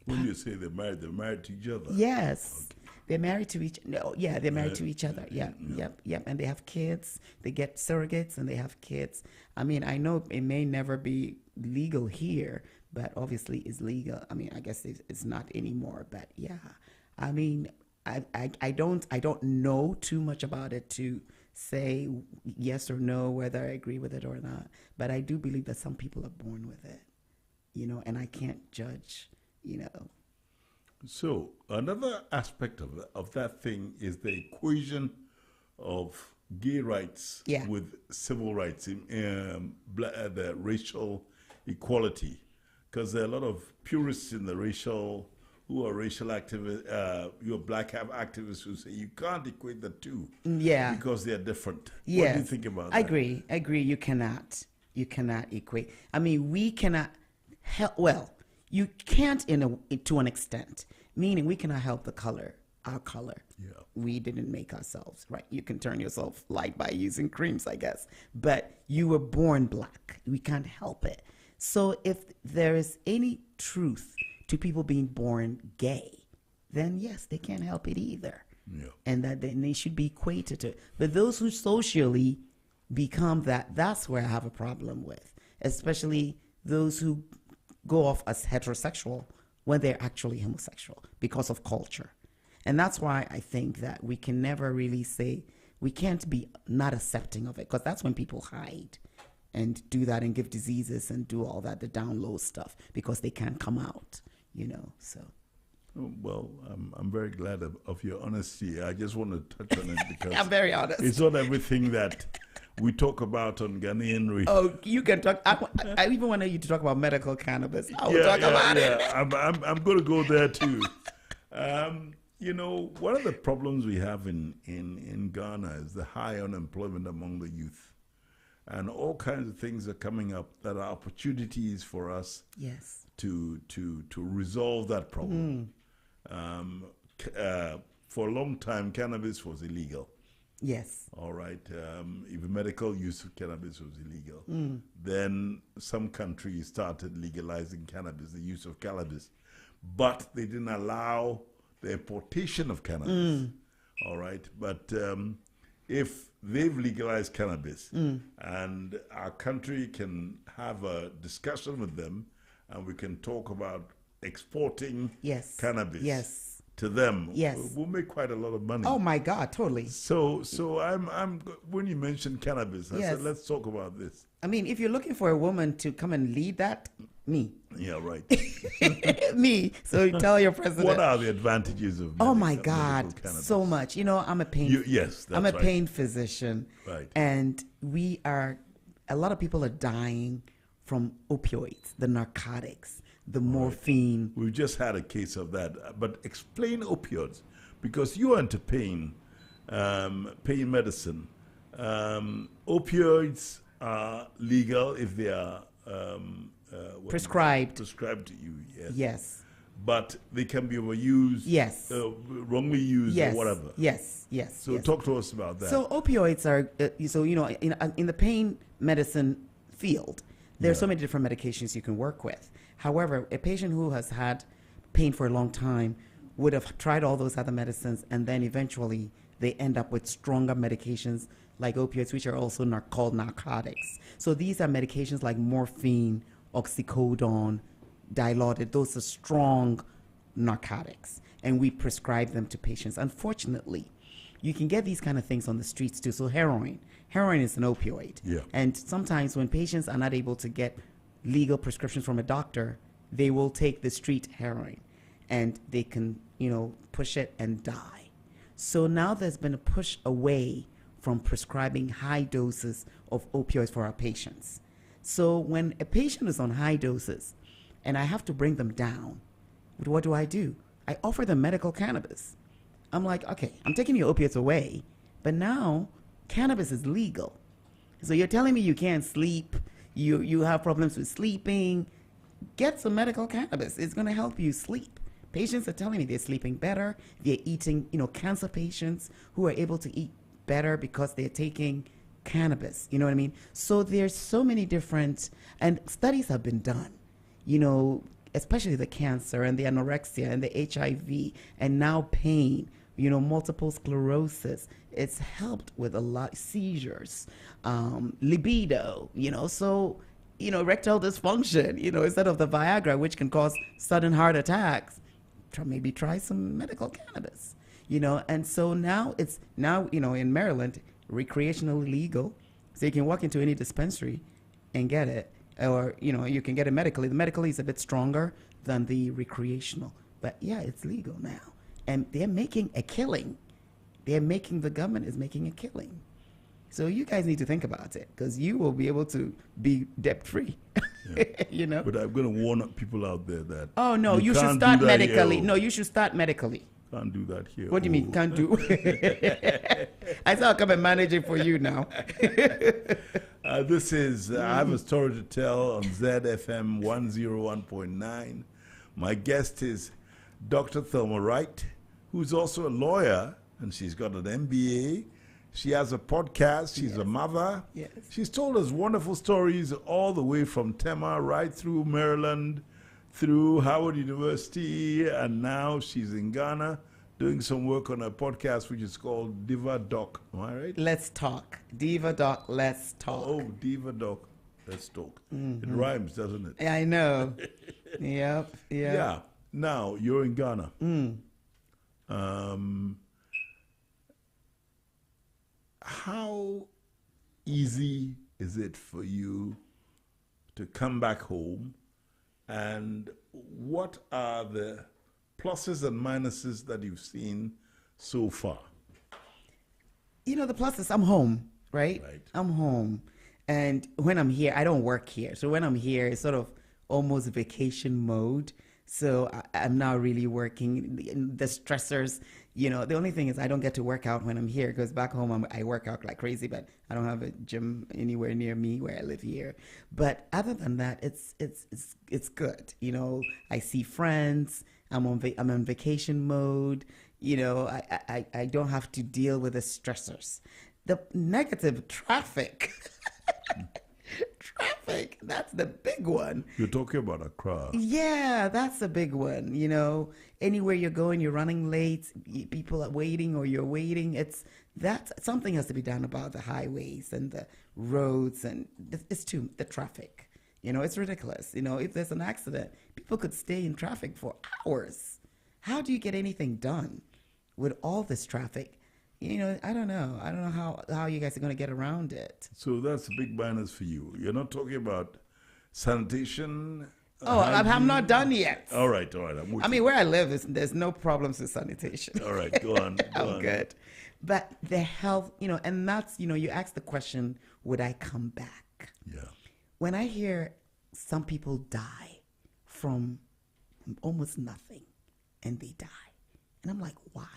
[SPEAKER 3] you say they're married to each other.
[SPEAKER 4] Yes. Okay. They're married to each they're married to each other. Yep. And they have kids. They get surrogates and they have kids. I know it may never be legal here, but obviously it's legal. I guess it's not anymore, but yeah. I don't know too much about it to say yes or no, whether I agree with it or not. But I do believe that some people are born with it, and I can't judge,
[SPEAKER 3] So another aspect of that thing is the equation of gay rights with civil rights, the racial equality, because there are a lot of purists in the racial who are racial activists, you are black activists who say you can't equate the two because they are different. What do you think about that?
[SPEAKER 4] I agree. You cannot equate. We cannot help. Well, you can't to an extent, meaning we cannot help our color. Yeah. We didn't make ourselves, right? You can turn yourself light by using creams, I guess. But you were born black. We can't help it. So if there is any truth to people being born gay, then yes, they can't help it either. Yeah. And that then they should be equated to. But those who socially become that's where I have a problem with, especially those who go off as heterosexual when they're actually homosexual because of culture. And that's why I think that we can never really say, we can't be not accepting of it, because that's when people hide and do that and give diseases and do all that, the down low stuff, because they can't come out, so.
[SPEAKER 3] Well, I'm very glad of your honesty. I just want to touch on it because
[SPEAKER 4] I'm very honest.
[SPEAKER 3] It's not everything that we talk about on Ghanaian radio.
[SPEAKER 4] Oh, you can talk. I even want you to talk about medical cannabis. I will talk about it.
[SPEAKER 3] I'm going to go there too. One of the problems we have in Ghana is the high unemployment among the youth. And all kinds of things are coming up that are opportunities for us to resolve that problem. For a long time, cannabis was illegal.
[SPEAKER 4] Yes.
[SPEAKER 3] All right. Even medical use of cannabis was illegal. Then some countries started legalizing cannabis, the use of cannabis. But they didn't allow the importation of cannabis. All right. But if they've legalized cannabis and our country can have a discussion with them and we can talk about exporting cannabis, to them,
[SPEAKER 4] Yes.
[SPEAKER 3] will make quite a lot of money.
[SPEAKER 4] Oh my God, totally.
[SPEAKER 3] So I'm when you mentioned cannabis, I
[SPEAKER 4] Yes.
[SPEAKER 3] said let's talk about this.
[SPEAKER 4] I mean, if you're looking for a woman to come and lead that, me.
[SPEAKER 3] Yeah, right.
[SPEAKER 4] Me. So tell your president.
[SPEAKER 3] What are the advantages of?
[SPEAKER 4] Oh my
[SPEAKER 3] medical
[SPEAKER 4] God,
[SPEAKER 3] cannabis?
[SPEAKER 4] so much. You know, I'm a pain.
[SPEAKER 3] Yes, that's
[SPEAKER 4] I'm a
[SPEAKER 3] right.
[SPEAKER 4] pain physician.
[SPEAKER 3] Right.
[SPEAKER 4] And a lot of people are dying from opioids, the narcotics, the morphine.
[SPEAKER 3] We've just had a case of that. But explain opioids, because you are into pain medicine. Opioids are legal if they are
[SPEAKER 4] Prescribed.
[SPEAKER 3] prescribed to you. Yes.
[SPEAKER 4] Yes.
[SPEAKER 3] But they can be overused.
[SPEAKER 4] Yes.
[SPEAKER 3] Wrongly used
[SPEAKER 4] Yes.
[SPEAKER 3] or whatever.
[SPEAKER 4] Yes. Yes.
[SPEAKER 3] So
[SPEAKER 4] yes.
[SPEAKER 3] talk to us about that.
[SPEAKER 4] So opioids are, in the pain medicine field, there are so many different medications you can work with. However, a patient who has had pain for a long time would have tried all those other medicines, and then eventually they end up with stronger medications like opioids, which are also called narcotics. So these are medications like morphine, oxycodone, Dilaudid. Those are strong narcotics, and we prescribe them to patients. Unfortunately, you can get these kind of things on the streets too. So heroin is an opioid.
[SPEAKER 3] Yeah.
[SPEAKER 4] And sometimes when patients are not able to get legal prescriptions from a doctor, they will take the street heroin, and they can, push it and die. So now there's been a push away from prescribing high doses of opioids for our patients. So when a patient is on high doses and I have to bring them down, what do? I offer them medical cannabis. I'm like, okay, I'm taking your opiates away, but now cannabis is legal. So you're telling me you can't sleep, you have problems with sleeping, get some medical cannabis. It's going to help you sleep. Patients are telling me they're sleeping better. They're eating, cancer patients who are able to eat better because they're taking cannabis. You know what I mean? So there's so many different, and studies have been done, especially the cancer and the anorexia and the HIV and now pain, multiple sclerosis. It's helped with a lot, seizures, libido, so, erectile dysfunction, instead of the Viagra, which can cause sudden heart attacks, maybe try some medical cannabis, and so now it's in Maryland, recreationally legal. So you can walk into any dispensary and get it, or, you can get it medically. The medically is a bit stronger than the recreational, but yeah, it's legal now. And they're making a killing. The government is making a killing. So you guys need to think about it, because you will be able to be debt-free,
[SPEAKER 3] Yeah. But I'm going to warn people out there that...
[SPEAKER 4] Oh, no, you should
[SPEAKER 3] can't
[SPEAKER 4] start
[SPEAKER 3] do that
[SPEAKER 4] medically.
[SPEAKER 3] here.
[SPEAKER 4] No, you should start medically.
[SPEAKER 3] Can't do that here.
[SPEAKER 4] What do you mean,
[SPEAKER 3] Oh.
[SPEAKER 4] can't do? I said I'll come and manage it for you now.
[SPEAKER 3] This is I Have a Story to Tell on ZFM 101.9. My guest is Dr. Thelma Wright, who's also a lawyer, and she's got an MBA. She has a podcast. She's a mother.
[SPEAKER 4] Yes.
[SPEAKER 3] She's told us wonderful stories all the way from Tema right through Maryland, through Howard University, and now she's in Ghana doing some work on a podcast which is called Diva Doc. Am I right?
[SPEAKER 4] Let's talk. Diva Doc, let's talk.
[SPEAKER 3] Oh, Diva Doc. Let's talk. It rhymes, doesn't it?
[SPEAKER 4] I know. Yep.
[SPEAKER 3] Yeah. Now, you're in Ghana. How easy is it for you to come back home, and what are the pluses and minuses that you've seen so far?
[SPEAKER 4] The plus is I'm home, right?
[SPEAKER 3] Right.
[SPEAKER 4] I'm home. And when I'm here, I don't work here. So when I'm here, it's sort of almost vacation mode. So I'm not really working. The stressors, the only thing is I don't get to work out when I'm here, because back home I work out like crazy, but I don't have a gym anywhere near me where I live here. But other than that, it's good. I see friends. I'm on vacation mode. I don't have to deal with the stressors. The negative, traffic. Traffic, that's the big one.
[SPEAKER 3] You're talking about Accra.
[SPEAKER 4] Yeah, that's a big one. Anywhere you're going, you're running late, people are waiting or you're waiting. Something has to be done about the highways and the roads, and the traffic. It's ridiculous. If there's an accident, people could stay in traffic for hours. How do you get anything done with all this traffic? You know, I don't know. I don't know how you guys are going to get around it.
[SPEAKER 3] So that's a big minus for you. You're not talking about sanitation.
[SPEAKER 4] Oh, I'm not done yet.
[SPEAKER 3] All right. I
[SPEAKER 4] mean, where I live, there's no problems with sanitation.
[SPEAKER 3] All right, go on.
[SPEAKER 4] I'm good. But the health, you know, and that's, you know, you ask the question, would I come back?
[SPEAKER 3] Yeah.
[SPEAKER 4] When I hear some people die from almost nothing and they die, and I'm like, why?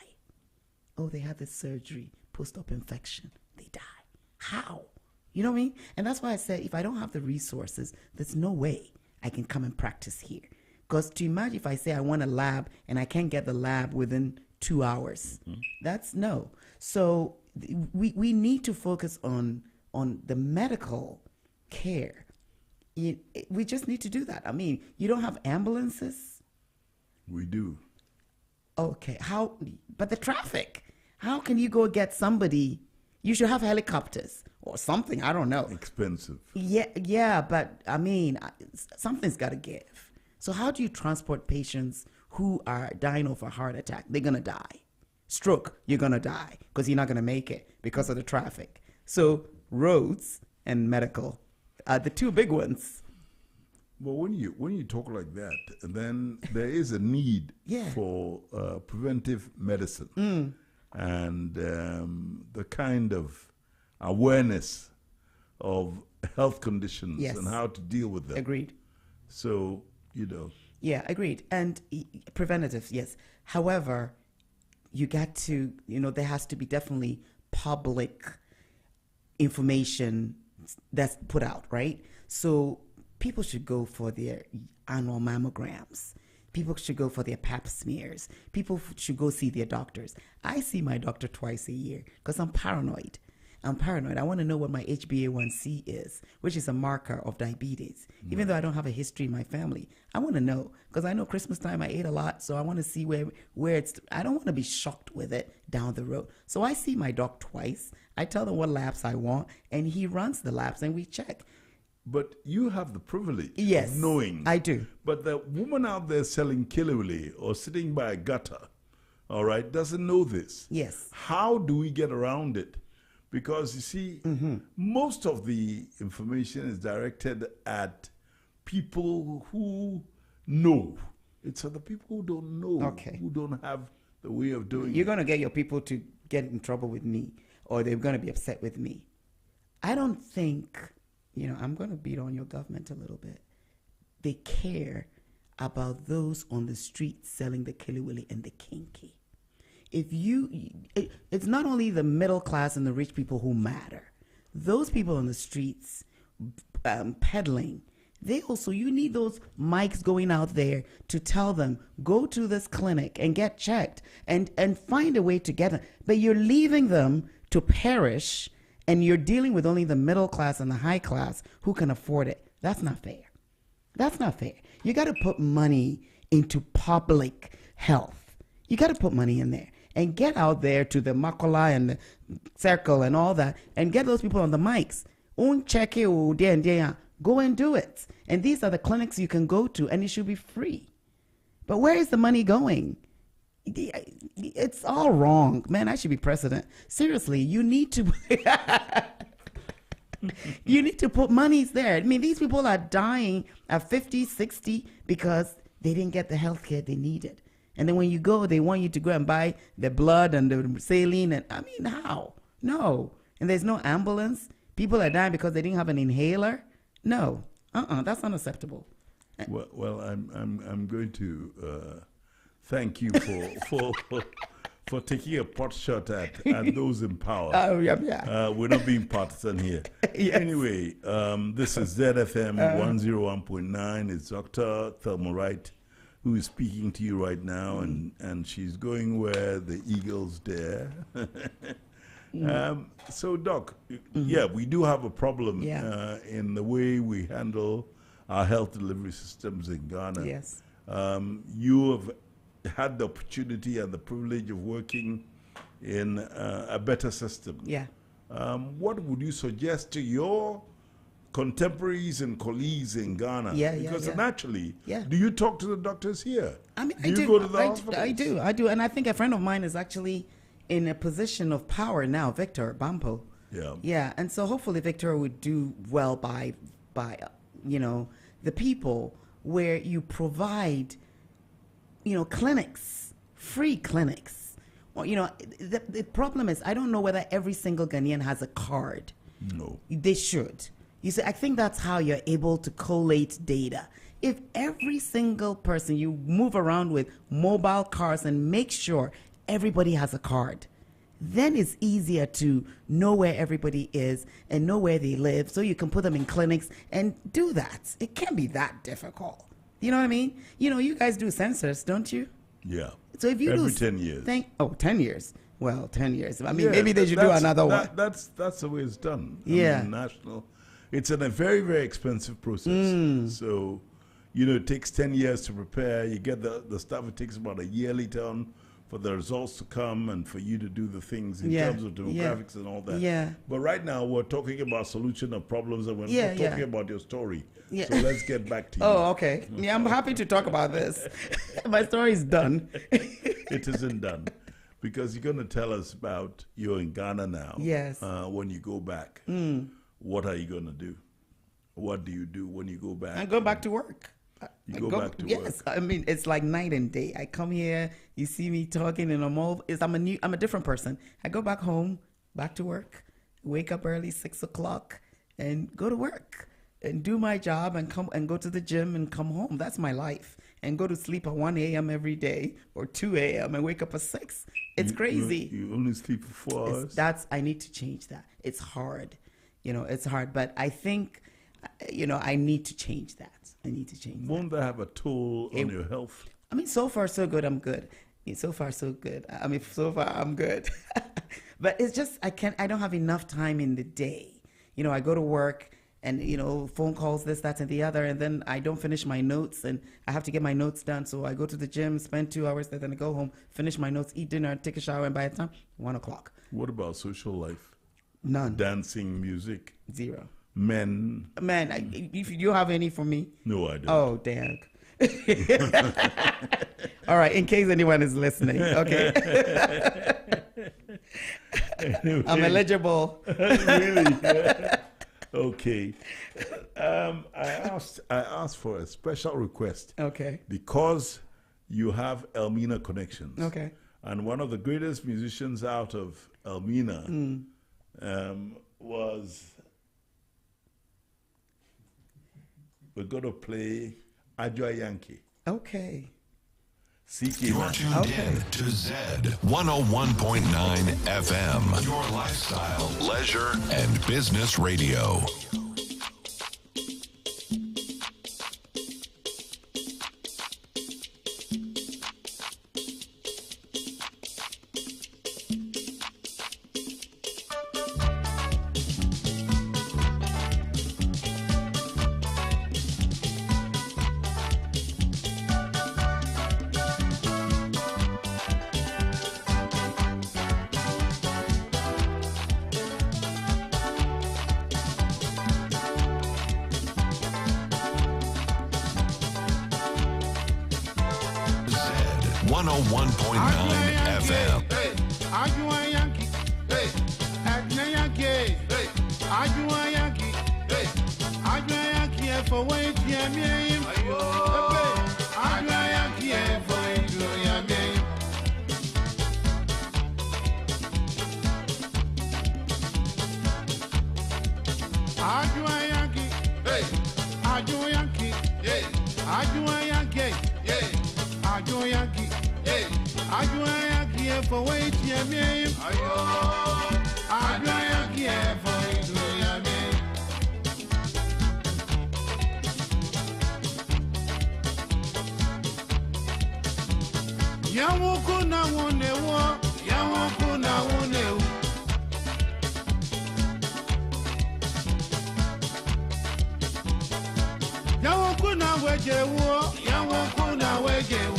[SPEAKER 4] Oh, they had this surgery, post-op infection, they die. How? You know what I mean? And that's why I said, if I don't have the resources, there's no way I can come and practice here. Because to imagine if I say I want a lab and I can't get the lab within 2 hours, that's no. So we need to focus on the medical care. We just need to do that. I mean, you don't have ambulances?
[SPEAKER 3] We do.
[SPEAKER 4] Okay, how? But the traffic. How can you go get somebody? You should have helicopters or something. I don't know.
[SPEAKER 3] Expensive.
[SPEAKER 4] Yeah, but I mean, something's got to give. So how do you transport patients who are dying of a heart attack? They're gonna die. Stroke, you're gonna die because you're not gonna make it because of the traffic. So roads and medical are the two big ones.
[SPEAKER 3] Well, when you talk like that, then there is a need for preventive medicine and the kind of awareness of health conditions and how to deal with them.
[SPEAKER 4] Agreed.
[SPEAKER 3] So, you know.
[SPEAKER 4] Yeah, agreed. And preventative, yes. However, you got to, you know, there has to be definitely public information that's put out, right? So people should go for their annual mammograms. People should go for their pap smears. People should go see their doctors. I see my doctor twice a year because I'm paranoid. I want to know what my HbA1c is, which is a marker of diabetes. Even though I don't have a history in my family, I want to know because I know Christmas time I ate a lot, so I want to see where it's. I don't want to be shocked with it down the road. So I see my doc twice. I tell them what labs I want, and he runs the labs, and we check.
[SPEAKER 3] But you have the privilege
[SPEAKER 4] of
[SPEAKER 3] knowing.
[SPEAKER 4] I do.
[SPEAKER 3] But the woman out there selling kilewili or sitting by a gutter, all right, doesn't know this.
[SPEAKER 4] Yes.
[SPEAKER 3] How do we get around it? Because you see, most of the information is directed at people who know. It's for the people who don't know, who don't have the way of doing it.
[SPEAKER 4] You're going to get your people to get in trouble with me, or they're going to be upset with me. I don't think, you know, I'm going to beat on your government a little bit. They care about those on the street selling the kilewili and the kinky. It's not only the middle class and the rich people who matter. Those people on the streets peddling, you need those mics going out there to tell them, go to this clinic and get checked and find a way to get them. But you're leaving them to perish and you're dealing with only the middle class and the high class who can afford it. That's not fair. That's not fair. You got to put money into public health. You got to put money in there and get out there to the Makola and the Circle and all that and get those people on the mics. Go and do it. And these are the clinics you can go to and it should be free. But where is the money going? It's all wrong. Man, I should be president. Seriously, you need to you need to put monies there. I mean, these people are dying at 50, 60 because they didn't get the health care they needed. And then when you go, they want you to go and buy the blood and the saline. And I mean, how? No. And there's no ambulance. People are dying because they didn't have an inhaler. No. That's unacceptable.
[SPEAKER 3] Well, I'm going to thank you for taking a pot shot at those in power.
[SPEAKER 4] Oh, yeah.
[SPEAKER 3] We're not being partisan here.
[SPEAKER 4] Yes.
[SPEAKER 3] Anyway, this is ZFM 101.9. It's Dr. Thelma Wright who is speaking to you right now, and she's going where the eagles dare. So, Doc, yeah, we do have a problem in the way we handle our health delivery systems in Ghana.
[SPEAKER 4] Yes.
[SPEAKER 3] You have had the opportunity and the privilege of working in a better system.
[SPEAKER 4] Yeah.
[SPEAKER 3] What would you suggest to your contemporaries and colleagues in Ghana.
[SPEAKER 4] Yeah,
[SPEAKER 3] because
[SPEAKER 4] yeah.
[SPEAKER 3] naturally,
[SPEAKER 4] Yeah.
[SPEAKER 3] do you talk to the doctors here?
[SPEAKER 4] I mean,
[SPEAKER 3] do you go to the hospitals?
[SPEAKER 4] I do. And I think a friend of mine is actually in a position of power now, Victor Bampo.
[SPEAKER 3] Yeah.
[SPEAKER 4] Yeah, and so hopefully Victor would do well by the people where you provide, clinics, free clinics. Well, the problem is I don't know whether every single Ghanaian has a card.
[SPEAKER 3] No.
[SPEAKER 4] They should. You see, I think that's how you're able to collate data. If every single person, you move around with mobile cars and make sure everybody has a card, then it's easier to know where everybody is and know where they live so you can put them in clinics and do that. It can't be that difficult. You know what I mean? You guys do census, don't you?
[SPEAKER 3] Yeah.
[SPEAKER 4] So if you
[SPEAKER 3] every
[SPEAKER 4] do
[SPEAKER 3] 10 years.
[SPEAKER 4] 10 years. Well, 10 years. I mean,
[SPEAKER 3] Yeah,
[SPEAKER 4] maybe they should do another one.
[SPEAKER 3] That's the way it's done. I
[SPEAKER 4] Yeah.
[SPEAKER 3] mean, national. It's a very, very expensive process. So, it takes 10 years to prepare. You get the stuff. It takes about a yearly term for the results to come and for you to do the things in terms of demographics and all that.
[SPEAKER 4] Yeah.
[SPEAKER 3] But right now, we're talking about solution of problems and we're not talking about your story.
[SPEAKER 4] Yeah.
[SPEAKER 3] So let's get back to you.
[SPEAKER 4] Oh, okay. Yeah, I'm happy to talk about this. My story is done.
[SPEAKER 3] It isn't done. Because you're going to tell us about you're in Ghana now.
[SPEAKER 4] Yes.
[SPEAKER 3] When you go back, what are you going to do? What do you do when you go back?
[SPEAKER 4] I go back to work.
[SPEAKER 3] You go back to work.
[SPEAKER 4] Yes, I mean it's like night and day. I come here, you see me talking, and I'm a different person. I go back home, back to work, wake up early 6 o'clock, and go to work and do my job and come and go to the gym and come home. That's my life. And go to sleep at 1 a.m. every day or 2 a.m. and wake up at 6. It's crazy.
[SPEAKER 3] You only sleep for 4 hours?
[SPEAKER 4] I need to change that. It's hard. It's hard. But I think, I need to change that. I need to change that.
[SPEAKER 3] Won't that have a toll on your health?
[SPEAKER 4] I mean, so far, so good. I'm good. So far, so good. I mean, so far, I'm good. But it's just, I don't have enough time in the day. I go to work and, phone calls, this, that, and the other, and then I don't finish my notes, and I have to get my notes done. So I go to the gym, spend 2 hours there, then I go home, finish my notes, eat dinner, take a shower, and by the time, 1 o'clock.
[SPEAKER 3] What about social life?
[SPEAKER 4] None.
[SPEAKER 3] Dancing, music?
[SPEAKER 4] Zero.
[SPEAKER 3] Men?
[SPEAKER 4] If you have any for me?
[SPEAKER 3] No, I don't.
[SPEAKER 4] Oh, damn. All right, in case anyone is listening, okay?
[SPEAKER 3] Anyway.
[SPEAKER 4] I'm eligible.
[SPEAKER 3] Really? Okay. I asked for a special request.
[SPEAKER 4] Okay.
[SPEAKER 3] Because you have Elmina connections.
[SPEAKER 4] Okay.
[SPEAKER 3] And one of the greatest musicians out of Elmina was... We're going to play Adjoa Yankee.
[SPEAKER 4] Okay.
[SPEAKER 3] CK.
[SPEAKER 1] You're tuned in to Z 101.9 FM. Your lifestyle, leisure, and business radio. Z 101.9 FM.
[SPEAKER 2] Adjoa Yankee, Adjoa Yankee, Adjoa Yankee, Adjoa Yankee for wait, yeah, me. Adjoa Yankee for wait, yeah, me. Adjoa Yankee, Adjoa Yankee, Adjoa Yankee, Adjoa Yankee. Adjoa Yankee for wait, yeah, me. Adjoa Yankee for wait, yeah, me. Yawoku na wone wo, yawoku na wone wo. Yawoku na weje wo, yawoku na weje wo.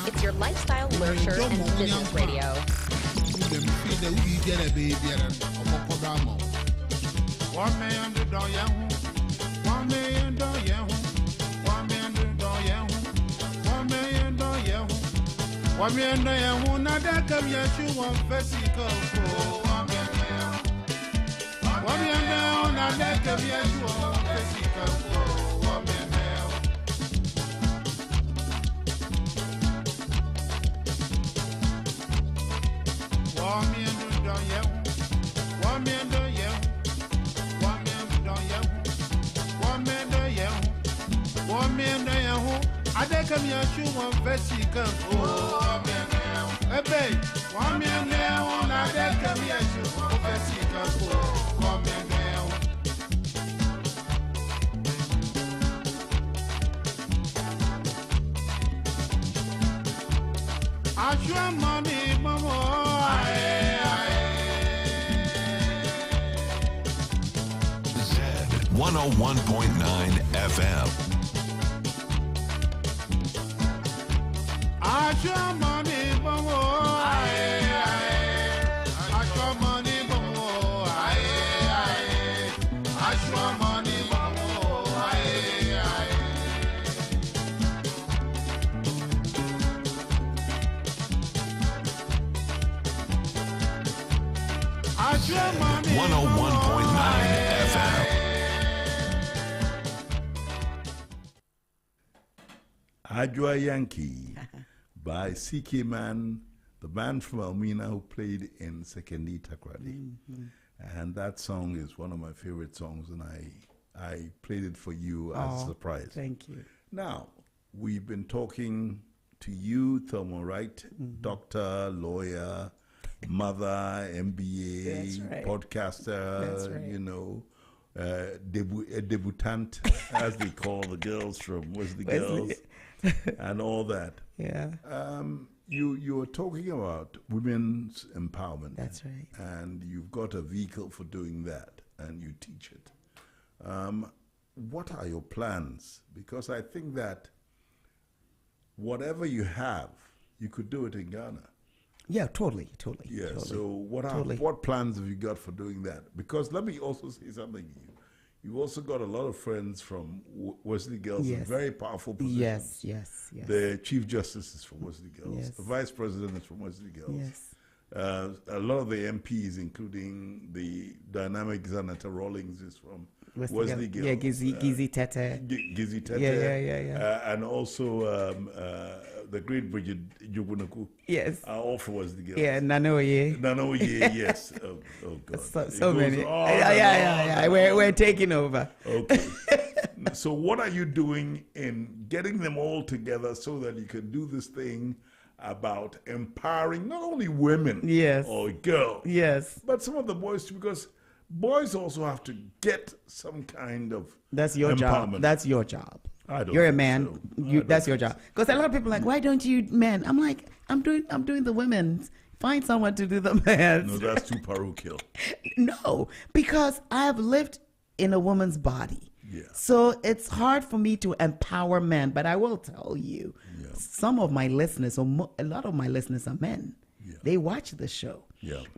[SPEAKER 6] It's your lifestyle, nurture, and business radio.
[SPEAKER 1] Z 101.9 FM. Z 101.9 FM.
[SPEAKER 3] Ajwa Yankee by CK Man, the band from Almina who played in Sekendi Takradi. And that song is one of my favorite songs, and I played it for you as a surprise.
[SPEAKER 4] Thank you.
[SPEAKER 3] Now, we've been talking to you, Thelma Wright, doctor, lawyer, mother, MBA, podcaster, you know, a debutante, as they call the girls from Wesley Girls, and all that.
[SPEAKER 4] Yeah.
[SPEAKER 3] You were talking about women's empowerment.
[SPEAKER 4] That's right.
[SPEAKER 3] And you've got a vehicle for doing that, and you teach it. What are your plans? Because I think that whatever you have, you could do it in Ghana.
[SPEAKER 4] Yeah, totally.
[SPEAKER 3] Yeah,
[SPEAKER 4] totally.
[SPEAKER 3] so what plans have you got for doing that? Because let me also say something to you. You've also got a lot of friends from Wesley Girls in very powerful positions.
[SPEAKER 4] Yes.
[SPEAKER 3] The Chief Justice is from Wesley Girls.
[SPEAKER 4] Yes.
[SPEAKER 3] The Vice President is from Wesley Girls.
[SPEAKER 4] Yes.
[SPEAKER 3] A lot of the MPs, including the dynamic Zanetta Rawlings, is from Wesley Girls.
[SPEAKER 4] Yeah, Gizi Tete.
[SPEAKER 3] Gizi Tete.
[SPEAKER 4] Yeah.
[SPEAKER 3] And also the great Bridget Jubunaku.
[SPEAKER 4] Yes.
[SPEAKER 3] Are all from Wesley Girls.
[SPEAKER 4] Yeah, Nanoye,
[SPEAKER 3] yes. Oh God.
[SPEAKER 4] So many. Yeah. We're taking over.
[SPEAKER 3] Okay. So what are you doing in getting them all together so that you can do this thing about empowering not only women or girls, but some of the boys too, because boys also have to get some kind of
[SPEAKER 4] That's your
[SPEAKER 3] empowerment.
[SPEAKER 4] job. That's your job.
[SPEAKER 3] I don't
[SPEAKER 4] You're a
[SPEAKER 3] think
[SPEAKER 4] man.
[SPEAKER 3] so.
[SPEAKER 4] That's your job. Because a lot of people are like, why don't you men? I'm like, I'm doing the women's. Find someone to do the men's.
[SPEAKER 3] No, that's too parochial.
[SPEAKER 4] No, because I have lived in a woman's body.
[SPEAKER 3] Yeah.
[SPEAKER 4] So it's hard for me to empower men. But I will tell you, some of my listeners, or a lot of my listeners are men.
[SPEAKER 3] Yeah.
[SPEAKER 4] They watch the show.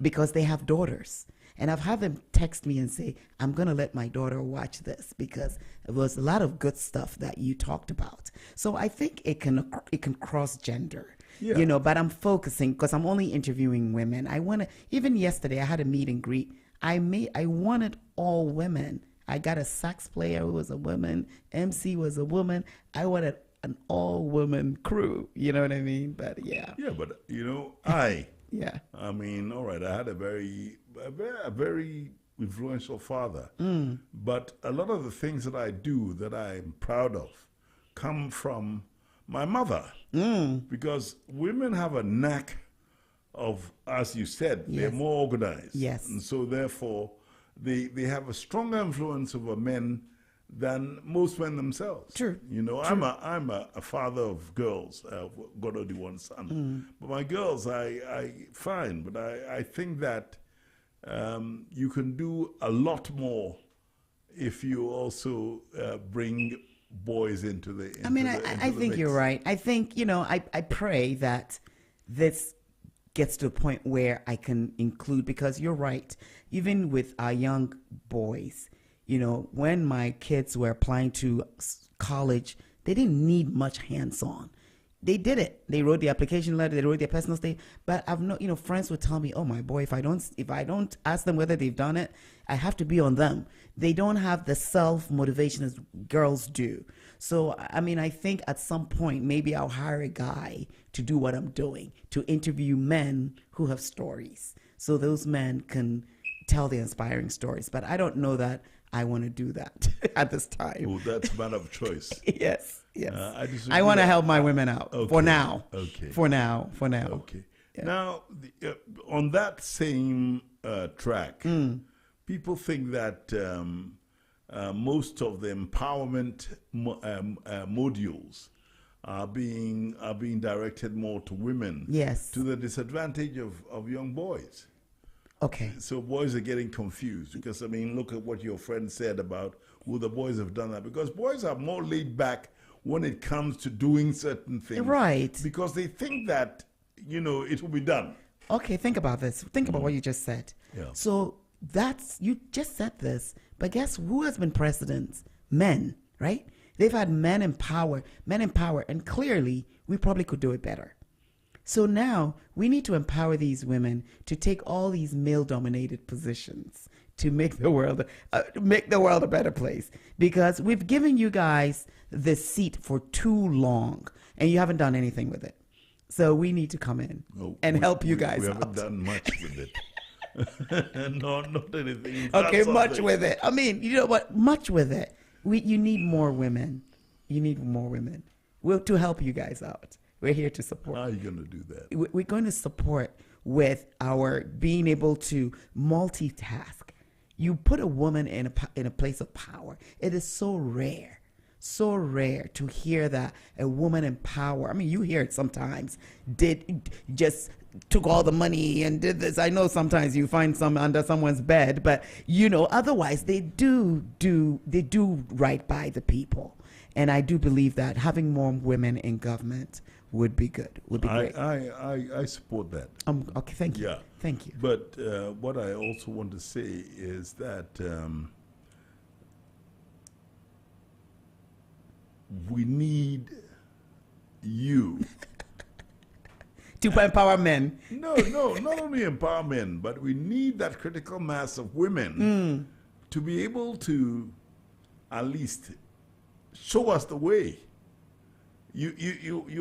[SPEAKER 4] because they have daughters. And I've had them text me and say, I'm going to let my daughter watch this because there was a lot of good stuff that you talked about. So I think it can cross gender, but I'm focusing because I'm only interviewing women. I want to, even yesterday I had a meet and greet. I wanted all women. I got a sax player who was a woman. MC was a woman. I wanted an all-woman crew. You know what I mean? But yeah.
[SPEAKER 3] Yeah, but
[SPEAKER 4] yeah.
[SPEAKER 3] I mean, all right, I had a very influential father. But a lot of the things that I do that I'm proud of come from my mother. Because women have a knack of, as you said, they're more organized.
[SPEAKER 4] Yes.
[SPEAKER 3] And so therefore, they have a stronger influence over men than most men themselves.
[SPEAKER 4] True.
[SPEAKER 3] True. I'm a father of girls. I've got only one son. But my girls, I find, but I think that you can do a lot more if you also bring boys into the
[SPEAKER 4] I think
[SPEAKER 3] mix.
[SPEAKER 4] you're right. I think, I pray that this gets to a point where I can include, because you're right, even with our young boys, when my kids were applying to college, they didn't need much hands-on. They did it. They wrote the application letter. They wrote their personal statement. But friends would tell me, "Oh my boy, if I don't ask them whether they've done it, I have to be on them." They don't have the self-motivation as girls do. So I think at some point maybe I'll hire a guy to do what I'm doing, to interview men who have stories, so those men can tell the inspiring stories. But I don't know that I want to do that at this time.
[SPEAKER 3] Well, that's a matter of choice.
[SPEAKER 4] Yes. I want to help my women out for now.
[SPEAKER 3] Okay.
[SPEAKER 4] For now.
[SPEAKER 3] Okay. Yeah. Now, on that same track, people think that most of the empowerment modules are being directed more to women.
[SPEAKER 4] Yes.
[SPEAKER 3] To the disadvantage of young boys.
[SPEAKER 4] Okay.
[SPEAKER 3] So boys are getting confused because, look at what your friend said about, the boys have done that. Because boys are more laid back when it comes to doing certain things.
[SPEAKER 4] Right.
[SPEAKER 3] Because they think that, it will be done.
[SPEAKER 4] Okay, think about this. Think about what you just said.
[SPEAKER 3] Yeah.
[SPEAKER 4] So you just said this, but guess who has been president? Men, right? They've had men in power, and clearly we probably could do it better. So now we need to empower these women to take all these male-dominated positions to make the world a better place. Because we've given you guys this seat for too long, and you haven't done anything with it. So we need to come in and help you guys out.
[SPEAKER 3] We haven't done much with it. No, not anything.
[SPEAKER 4] Okay, much with it. You know what? Much with it. You need more women. You need more women. To help you guys out. We're here to support.
[SPEAKER 3] How are you going to do that?
[SPEAKER 4] We're going to support with our being able to multitask. You put a woman in a place of power. It is so rare to hear that a woman in power. You hear it sometimes. Just took all the money and did this. I know sometimes you find some under someone's bed, but otherwise they do right by the people. And I do believe that having more women in government would be good. Would be great.
[SPEAKER 3] I support that.
[SPEAKER 4] Okay, thank you.
[SPEAKER 3] Yeah.
[SPEAKER 4] Thank you.
[SPEAKER 3] But what I also want to say is that we need you
[SPEAKER 4] to empower men.
[SPEAKER 3] No, not only empower men, but we need that critical mass of women to be able to at least show us the way. You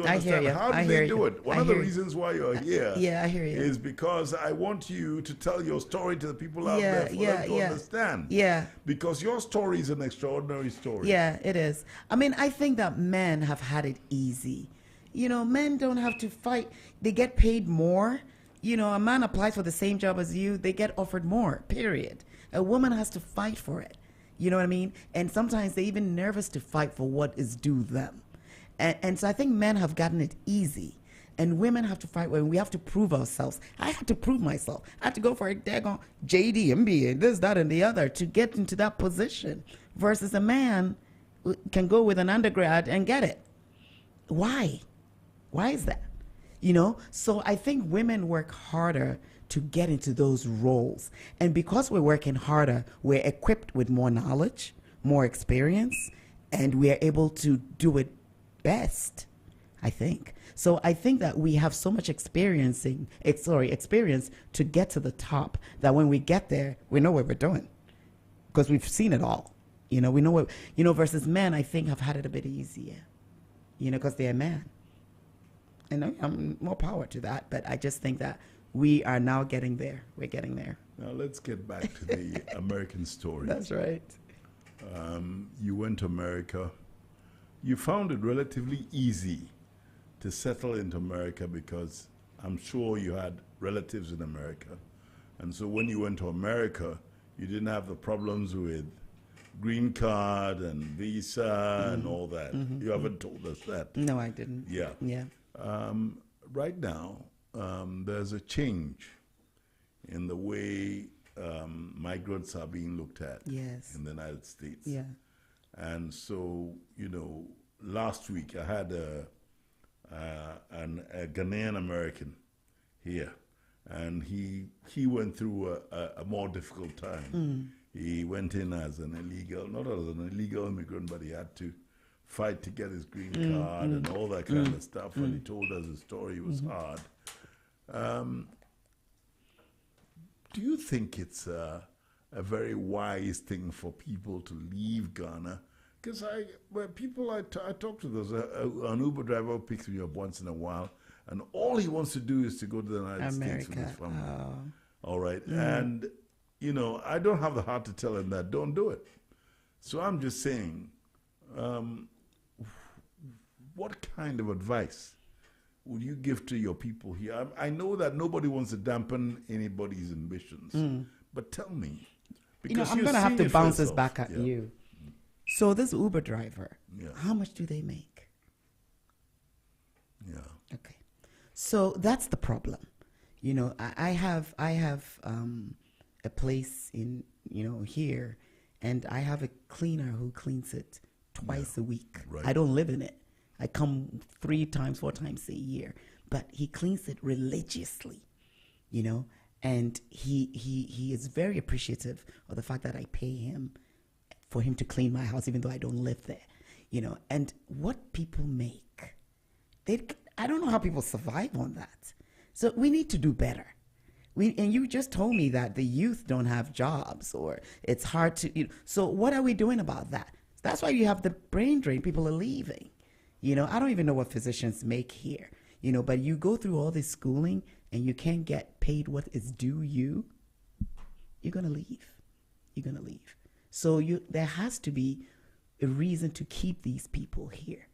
[SPEAKER 3] understand? How do they do it? One of the reasons why you're here
[SPEAKER 4] I hear you.
[SPEAKER 3] is because I want you to tell your story to the people out there for them to understand.
[SPEAKER 4] Yeah.
[SPEAKER 3] Because your story is an extraordinary story.
[SPEAKER 4] Yeah, it is. I think that men have had it easy. Men don't have to fight. They get paid more. A man applies for the same job as you, they get offered more, period. A woman has to fight for it. You know what I mean? And sometimes they're even nervous to fight for what is due them. And so I think men have gotten it easy. And women have to fight when we have to prove ourselves. I had to prove myself. I had to go for a daggone JD, MBA, this, that, and the other to get into that position. Versus a man can go with an undergrad and get it. Why? Why is that? you know? So I think women work harder to get into those roles. And because we're working harder, we're equipped with more knowledge, more experience, and we are able to do it best, I think. So I think that we have so much experience to get to the top that when we get there, we know what we're doing because we've seen it all. You know, we know what, you know, versus men, I think, have had it a bit easier, you know, because they're a man. And I'm more power to that, but I just think that we are now getting there. We're getting there.
[SPEAKER 3] Now let's get back to the American story.
[SPEAKER 4] That's right.
[SPEAKER 3] You went to America. You found it relatively easy to settle into America because I'm sure you had relatives in America. And so when you went to America, you didn't have the problems with green card and visa and all that. You haven't told us that.
[SPEAKER 4] No, I didn't.
[SPEAKER 3] Yeah.
[SPEAKER 4] Yeah.
[SPEAKER 3] Right now, there's a change in the way migrants are being looked at
[SPEAKER 4] Yes.
[SPEAKER 3] in the United States.
[SPEAKER 4] Yeah.
[SPEAKER 3] And so, you know, last week I had a Ghanaian American here, and he went through a more difficult time. He went in as not as an illegal immigrant, but he had to fight to get his green card and all that kind of stuff. And he told us his story. It was hard. Do you think it's a very wise thing for people to leave Ghana? Because I talk to, there's an Uber driver who picks me up once in a while, and all he wants to do is to go to the United States with his family. All right. And, you know, I don't have the heart to tell him that. Don't do it. So I'm just saying, what kind of advice would you give to your people here? I know that nobody wants to dampen anybody's ambitions, but tell me.
[SPEAKER 4] You know, I'm going to have to bounce this back at you. So this Uber driver, how much do they make?
[SPEAKER 3] Yeah.
[SPEAKER 4] Okay. So that's the problem. You know, I have a place in, you know, here, and I have a cleaner who cleans it twice a week.
[SPEAKER 3] Right.
[SPEAKER 4] I don't live in it. I come 3 times, 4 times a year, but he cleans it religiously, you know, and he is very appreciative of the fact that I pay him for him to clean my house, even though I don't live there, you know. And what people make, I don't know how people survive on that. So we need to do better. And you just told me that the youth don't have jobs, or it's hard to, you know, so what are we doing about that? That's why you have the brain drain. People are leaving. You know, I don't even know what physicians make here, you know, but you go through all this schooling and you can't get paid what is due you, you're going to leave. You're going to leave. So there has to be a reason to keep these people here.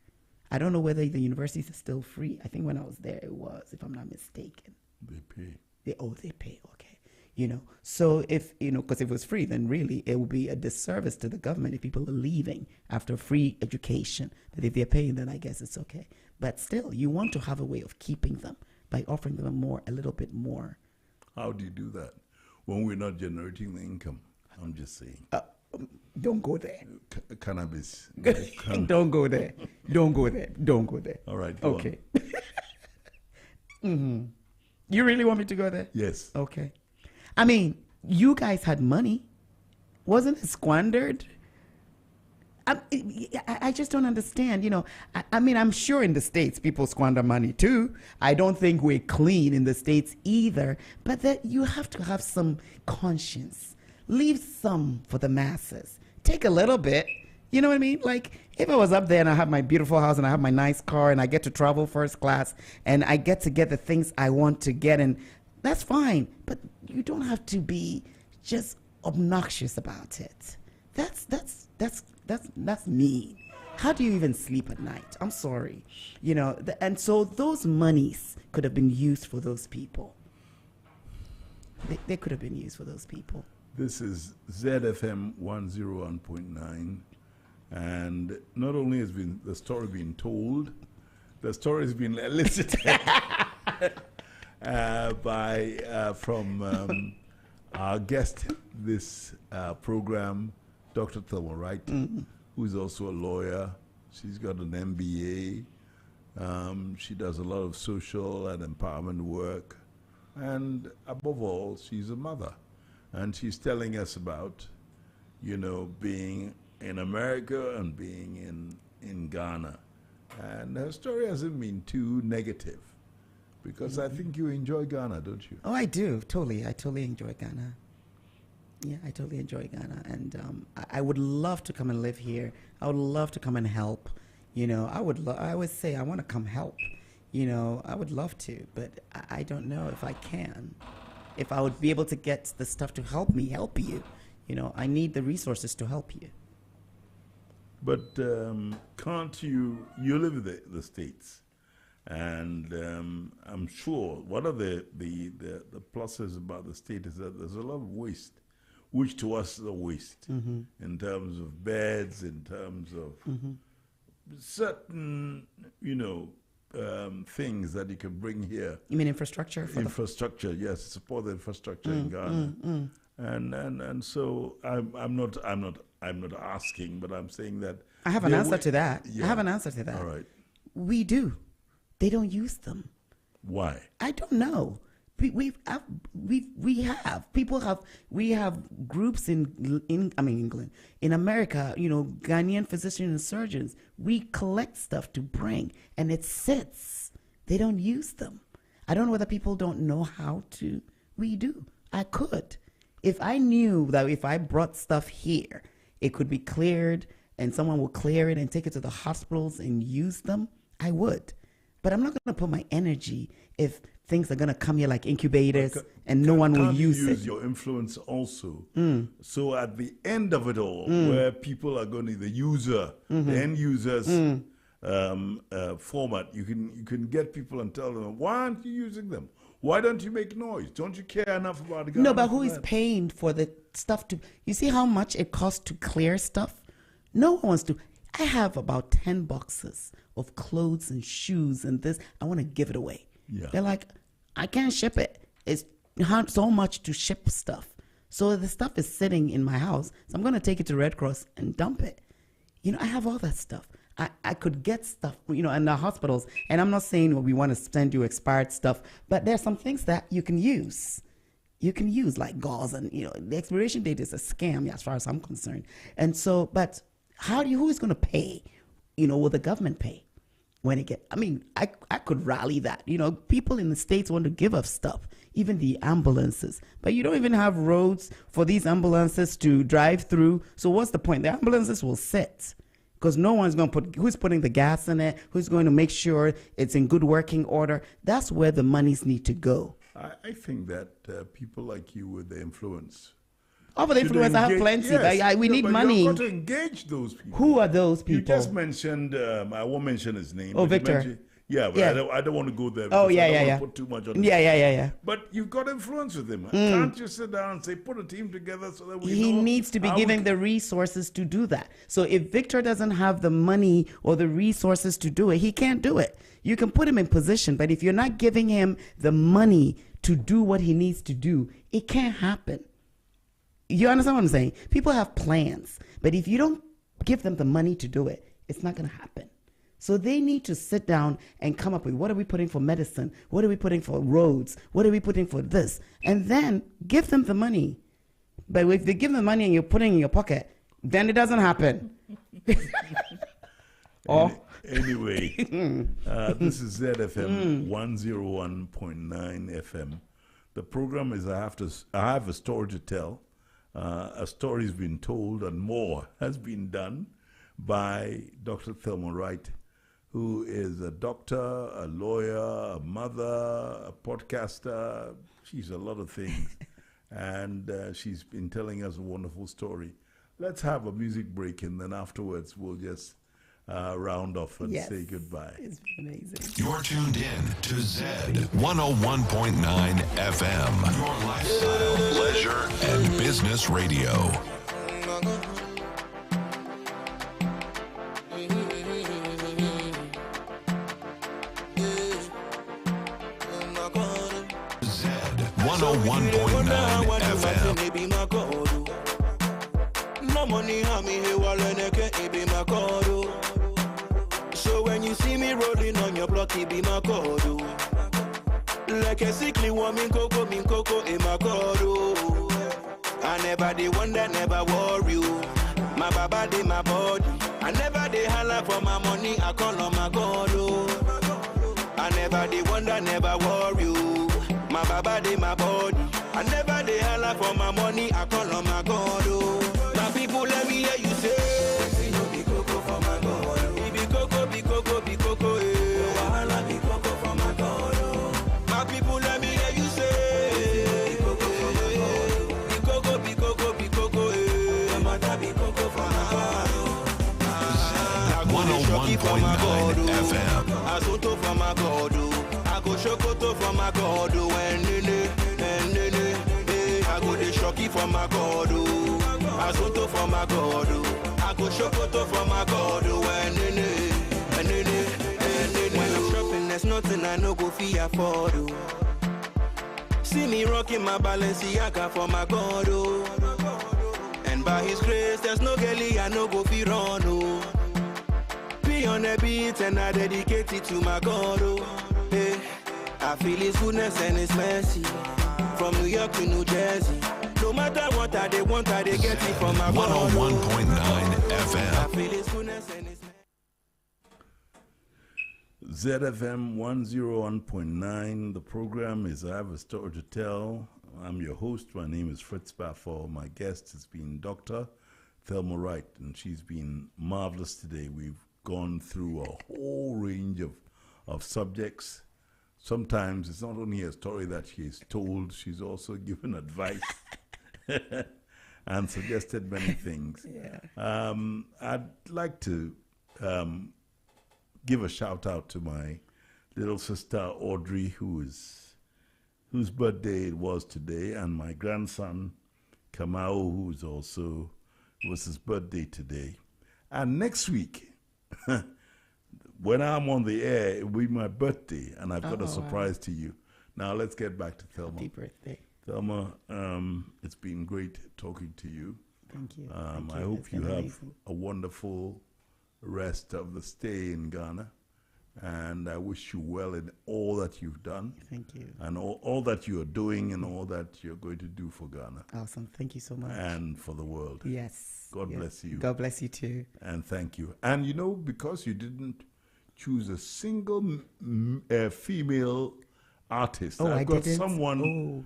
[SPEAKER 4] I don't know whether the universities are still free. I think when I was there, it was, if I'm not mistaken.
[SPEAKER 3] They pay.
[SPEAKER 4] They pay, okay. You know, so if, you know, because if it was free, then really it would be a disservice to the government if people are leaving after free education. That if they're paying, then I guess it's okay. But still, you want to have a way of keeping them by offering them a little bit more.
[SPEAKER 3] How do you do that when we're not generating the income? I'm just saying.
[SPEAKER 4] Don't go there.
[SPEAKER 3] Cannabis.
[SPEAKER 4] Don't go there. Don't go there. Don't go there.
[SPEAKER 3] All right.
[SPEAKER 4] Okay. You really want me to go there?
[SPEAKER 3] Yes.
[SPEAKER 4] Okay. I mean, you guys had money. Wasn't it squandered? I just don't understand. You know, I mean, I'm sure in the States people squander money too. I don't think we're clean in the States either. But that you have to have some conscience. Leave some for the masses. Take a little bit. You know what I mean? Like, if I was up there and I have my beautiful house and I have my nice car and I get to travel first class and I get to get the things I want to get, and that's fine. But you don't have to be just obnoxious about it. That's mean. How do you even sleep at night? I'm sorry. You know, and so those monies could have been used for those people. They could have been used for those people.
[SPEAKER 3] This is ZFM 101.9. And not only has the story been told, the story has been elicited from our guest this program, Dr. Thelma Wright, who is also a lawyer. She's got an MBA. She does a lot of social and empowerment work. And above all, she's a mother. And she's telling us about, being in America and being in Ghana. And her story hasn't been too negative, because I think you enjoy Ghana, don't you?
[SPEAKER 4] Oh, I do, totally. I totally enjoy Ghana. Yeah, I totally enjoy Ghana. And I would love to come and live here. I would love to come and help. I always say I want to come help. I would love to, but I don't know if I can. If I would be able to get the stuff to help you. I need the resources to help you.
[SPEAKER 3] But can't you live in the States, and I'm sure one of the pluses about the state is that there's a lot of waste, which to us is a waste, in terms of beds, in terms of certain, things that you can bring here.
[SPEAKER 4] You mean infrastructure?
[SPEAKER 3] Infrastructure, yes, support the infrastructure in Ghana. And so I'm not asking, but I'm saying that
[SPEAKER 4] I have an answer to that.
[SPEAKER 3] Yeah.
[SPEAKER 4] I have an answer to that.
[SPEAKER 3] All right.
[SPEAKER 4] We do. They don't use them.
[SPEAKER 3] Why?
[SPEAKER 4] I don't know. We have groups in England, in America, Ghanaian physicians and surgeons. We collect stuff to bring, and it sits. They don't use them. I don't know whether people don't know how to. We do. I could. If I knew that if I brought stuff here, it could be cleared and someone will clear it and take it to the hospitals and use them, I would. But I'm not going to put my energy if things are going to come here like incubators and no one will use it.
[SPEAKER 3] Use your influence also. So at the end of it all, where people are going to, the user, the end users format, you can get people and tell them, why aren't you using them? Why don't you make noise? Don't you care enough about the
[SPEAKER 4] No, but who is paying for the stuff to... You see how much it costs to clear stuff? No one wants to... I have about 10 boxes of clothes and shoes and this. I want to give it away.
[SPEAKER 3] Yeah.
[SPEAKER 4] They're like, I can't ship it. It's so much to ship stuff. So the stuff is sitting in my house. So I'm going to take it to Red Cross and dump it. I have all that stuff. I could get stuff, in the hospitals. And I'm not saying we want to send you expired stuff, but there's some things that you can use. You can use like gauze and, the expiration date is a scam as far as I'm concerned. And so, but who is going to pay? Will the government pay when it get? I could rally that. People in the States want to give us stuff, even the ambulances. But you don't even have roads for these ambulances to drive through. So what's the point? The ambulances will sit. Because no one's going to who's putting the gas in it? Who's going to make sure it's in good working order? That's where the monies need to go.
[SPEAKER 3] I think that people like you with the influence.
[SPEAKER 4] Oh, but the influence, I have plenty.
[SPEAKER 3] Yes,
[SPEAKER 4] we need money.
[SPEAKER 3] You've got to engage those people.
[SPEAKER 4] Who are those people?
[SPEAKER 3] You just mentioned, I won't mention his name.
[SPEAKER 4] Oh, Victor.
[SPEAKER 3] Yeah, but
[SPEAKER 4] Yeah.
[SPEAKER 3] I don't want to go there.
[SPEAKER 4] Oh,
[SPEAKER 3] because
[SPEAKER 4] yeah,
[SPEAKER 3] I don't
[SPEAKER 4] yeah,
[SPEAKER 3] want
[SPEAKER 4] yeah.
[SPEAKER 3] to put too much on
[SPEAKER 4] Yeah.
[SPEAKER 3] But you've got influence with him. Can't you sit down and say, put a team together so that we
[SPEAKER 4] He
[SPEAKER 3] know
[SPEAKER 4] needs to be
[SPEAKER 3] how
[SPEAKER 4] given
[SPEAKER 3] we
[SPEAKER 4] the resources to do that. So if Victor doesn't have the money or the resources to do it, he can't do it. You can put him in position, but if you're not giving him the money to do what he needs to do, it can't happen. You understand what I'm saying? People have plans, but if you don't give them the money to do it, it's not going to happen. So they need to sit down and come up with, what are we putting for medicine? What are we putting for roads? What are we putting for this? And then give them the money. But if they give them money and you're putting it in your pocket, then it doesn't happen.
[SPEAKER 3] Anyway, this is ZFM 101.9 FM. The program is I have a story to tell. A story's been told and more has been done by Dr. Thelma Wright, who is a doctor, a lawyer, a mother, a podcaster. She's a lot of things. And she's been telling us a wonderful story. Let's have a music break, and then afterwards we'll just round off and say goodbye.
[SPEAKER 4] It's amazing.
[SPEAKER 1] You're tuned in to Zed 101.9 FM, your lifestyle, leisure, and business radio. Zed 101.9 FM.
[SPEAKER 8] No money, me here, so when you see me rolling on your block, be my kodo. Like a sickly woman, min coco, in my kodo. I never dey wonder, never worry you. My baba dey my body. I never dey holla for my money, I call on my God. Oh. I never dey wonder, never worry you. My baba dey my body. I never dey holla for my money, I call on my God. Oh. My people, let me hear you say, you know be coco for my God. Oh. Be coco, be coco, be coco. Eh. Wahala be coco for my God. Oh. My people, let me hear you say, be coco for my God. Be coco, be coco, be coco. Eh. No matter be coco for my God.
[SPEAKER 1] 101.9 FM.
[SPEAKER 8] I soto for my God. I go shokoto for my God. And I go the shocky for my God. I soto for my God. I go shokoto for my God. And when I'm shopping, there's nothing I no go fee afford. See me rocking my Balenciaga for my God. And by His grace, there's no girlie I no go fee run. On the beat and I dedicate it to my God. Oh. Hey, I feel His goodness and His mercy from New York to New Jersey. No matter what I they want, I they get it from my God.
[SPEAKER 1] 101.9
[SPEAKER 8] FM. I feel His goodness and His mercy.
[SPEAKER 3] ZFM 101.9. The program is I Have a Story to Tell. I'm your host. My name is Fritz Baffour. My guest has been Dr. Thelma Wright, and she's been marvelous today. We've gone through a whole range of subjects. Sometimes it's not only a story that she's told, she's also given advice and suggested many things.
[SPEAKER 4] Yeah.
[SPEAKER 3] I'd like to give a shout out to my little sister Audrey, whose birthday it was today, and my grandson Kamau, who's also was his birthday today. And next week, when I'm on the air, it will be my birthday, and I've got a surprise to you. Now, let's get back to Thelma.
[SPEAKER 4] Happy birthday.
[SPEAKER 3] Thelma, it's been great talking to you.
[SPEAKER 4] Thank you.
[SPEAKER 3] I hope you have a wonderful rest of the stay in Ghana, and I wish you well in all that you've done.
[SPEAKER 4] Thank you.
[SPEAKER 3] And all that you are doing and all that you're going to do for Ghana.
[SPEAKER 4] Awesome. Thank you so much.
[SPEAKER 3] And for the world.
[SPEAKER 4] Yes.
[SPEAKER 3] God bless you.
[SPEAKER 4] God bless you too.
[SPEAKER 3] And thank you. And you know, because you didn't choose a single female artist, I've got someone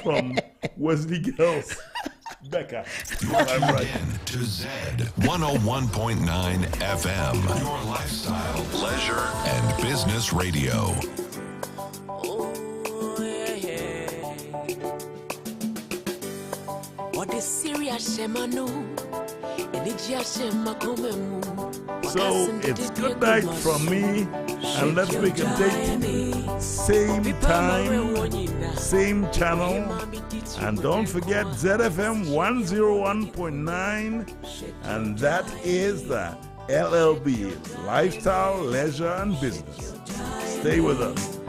[SPEAKER 3] from Wesley Girls. Becca.
[SPEAKER 1] You're tuned in to Z 101.9 FM. Your lifestyle, leisure, and business radio.
[SPEAKER 3] So it's good night from me, and let's make a date. Same time, same channel, and don't forget ZFM 101.9, and that is the LLB, Lifestyle, Leisure, and Business. Stay with us.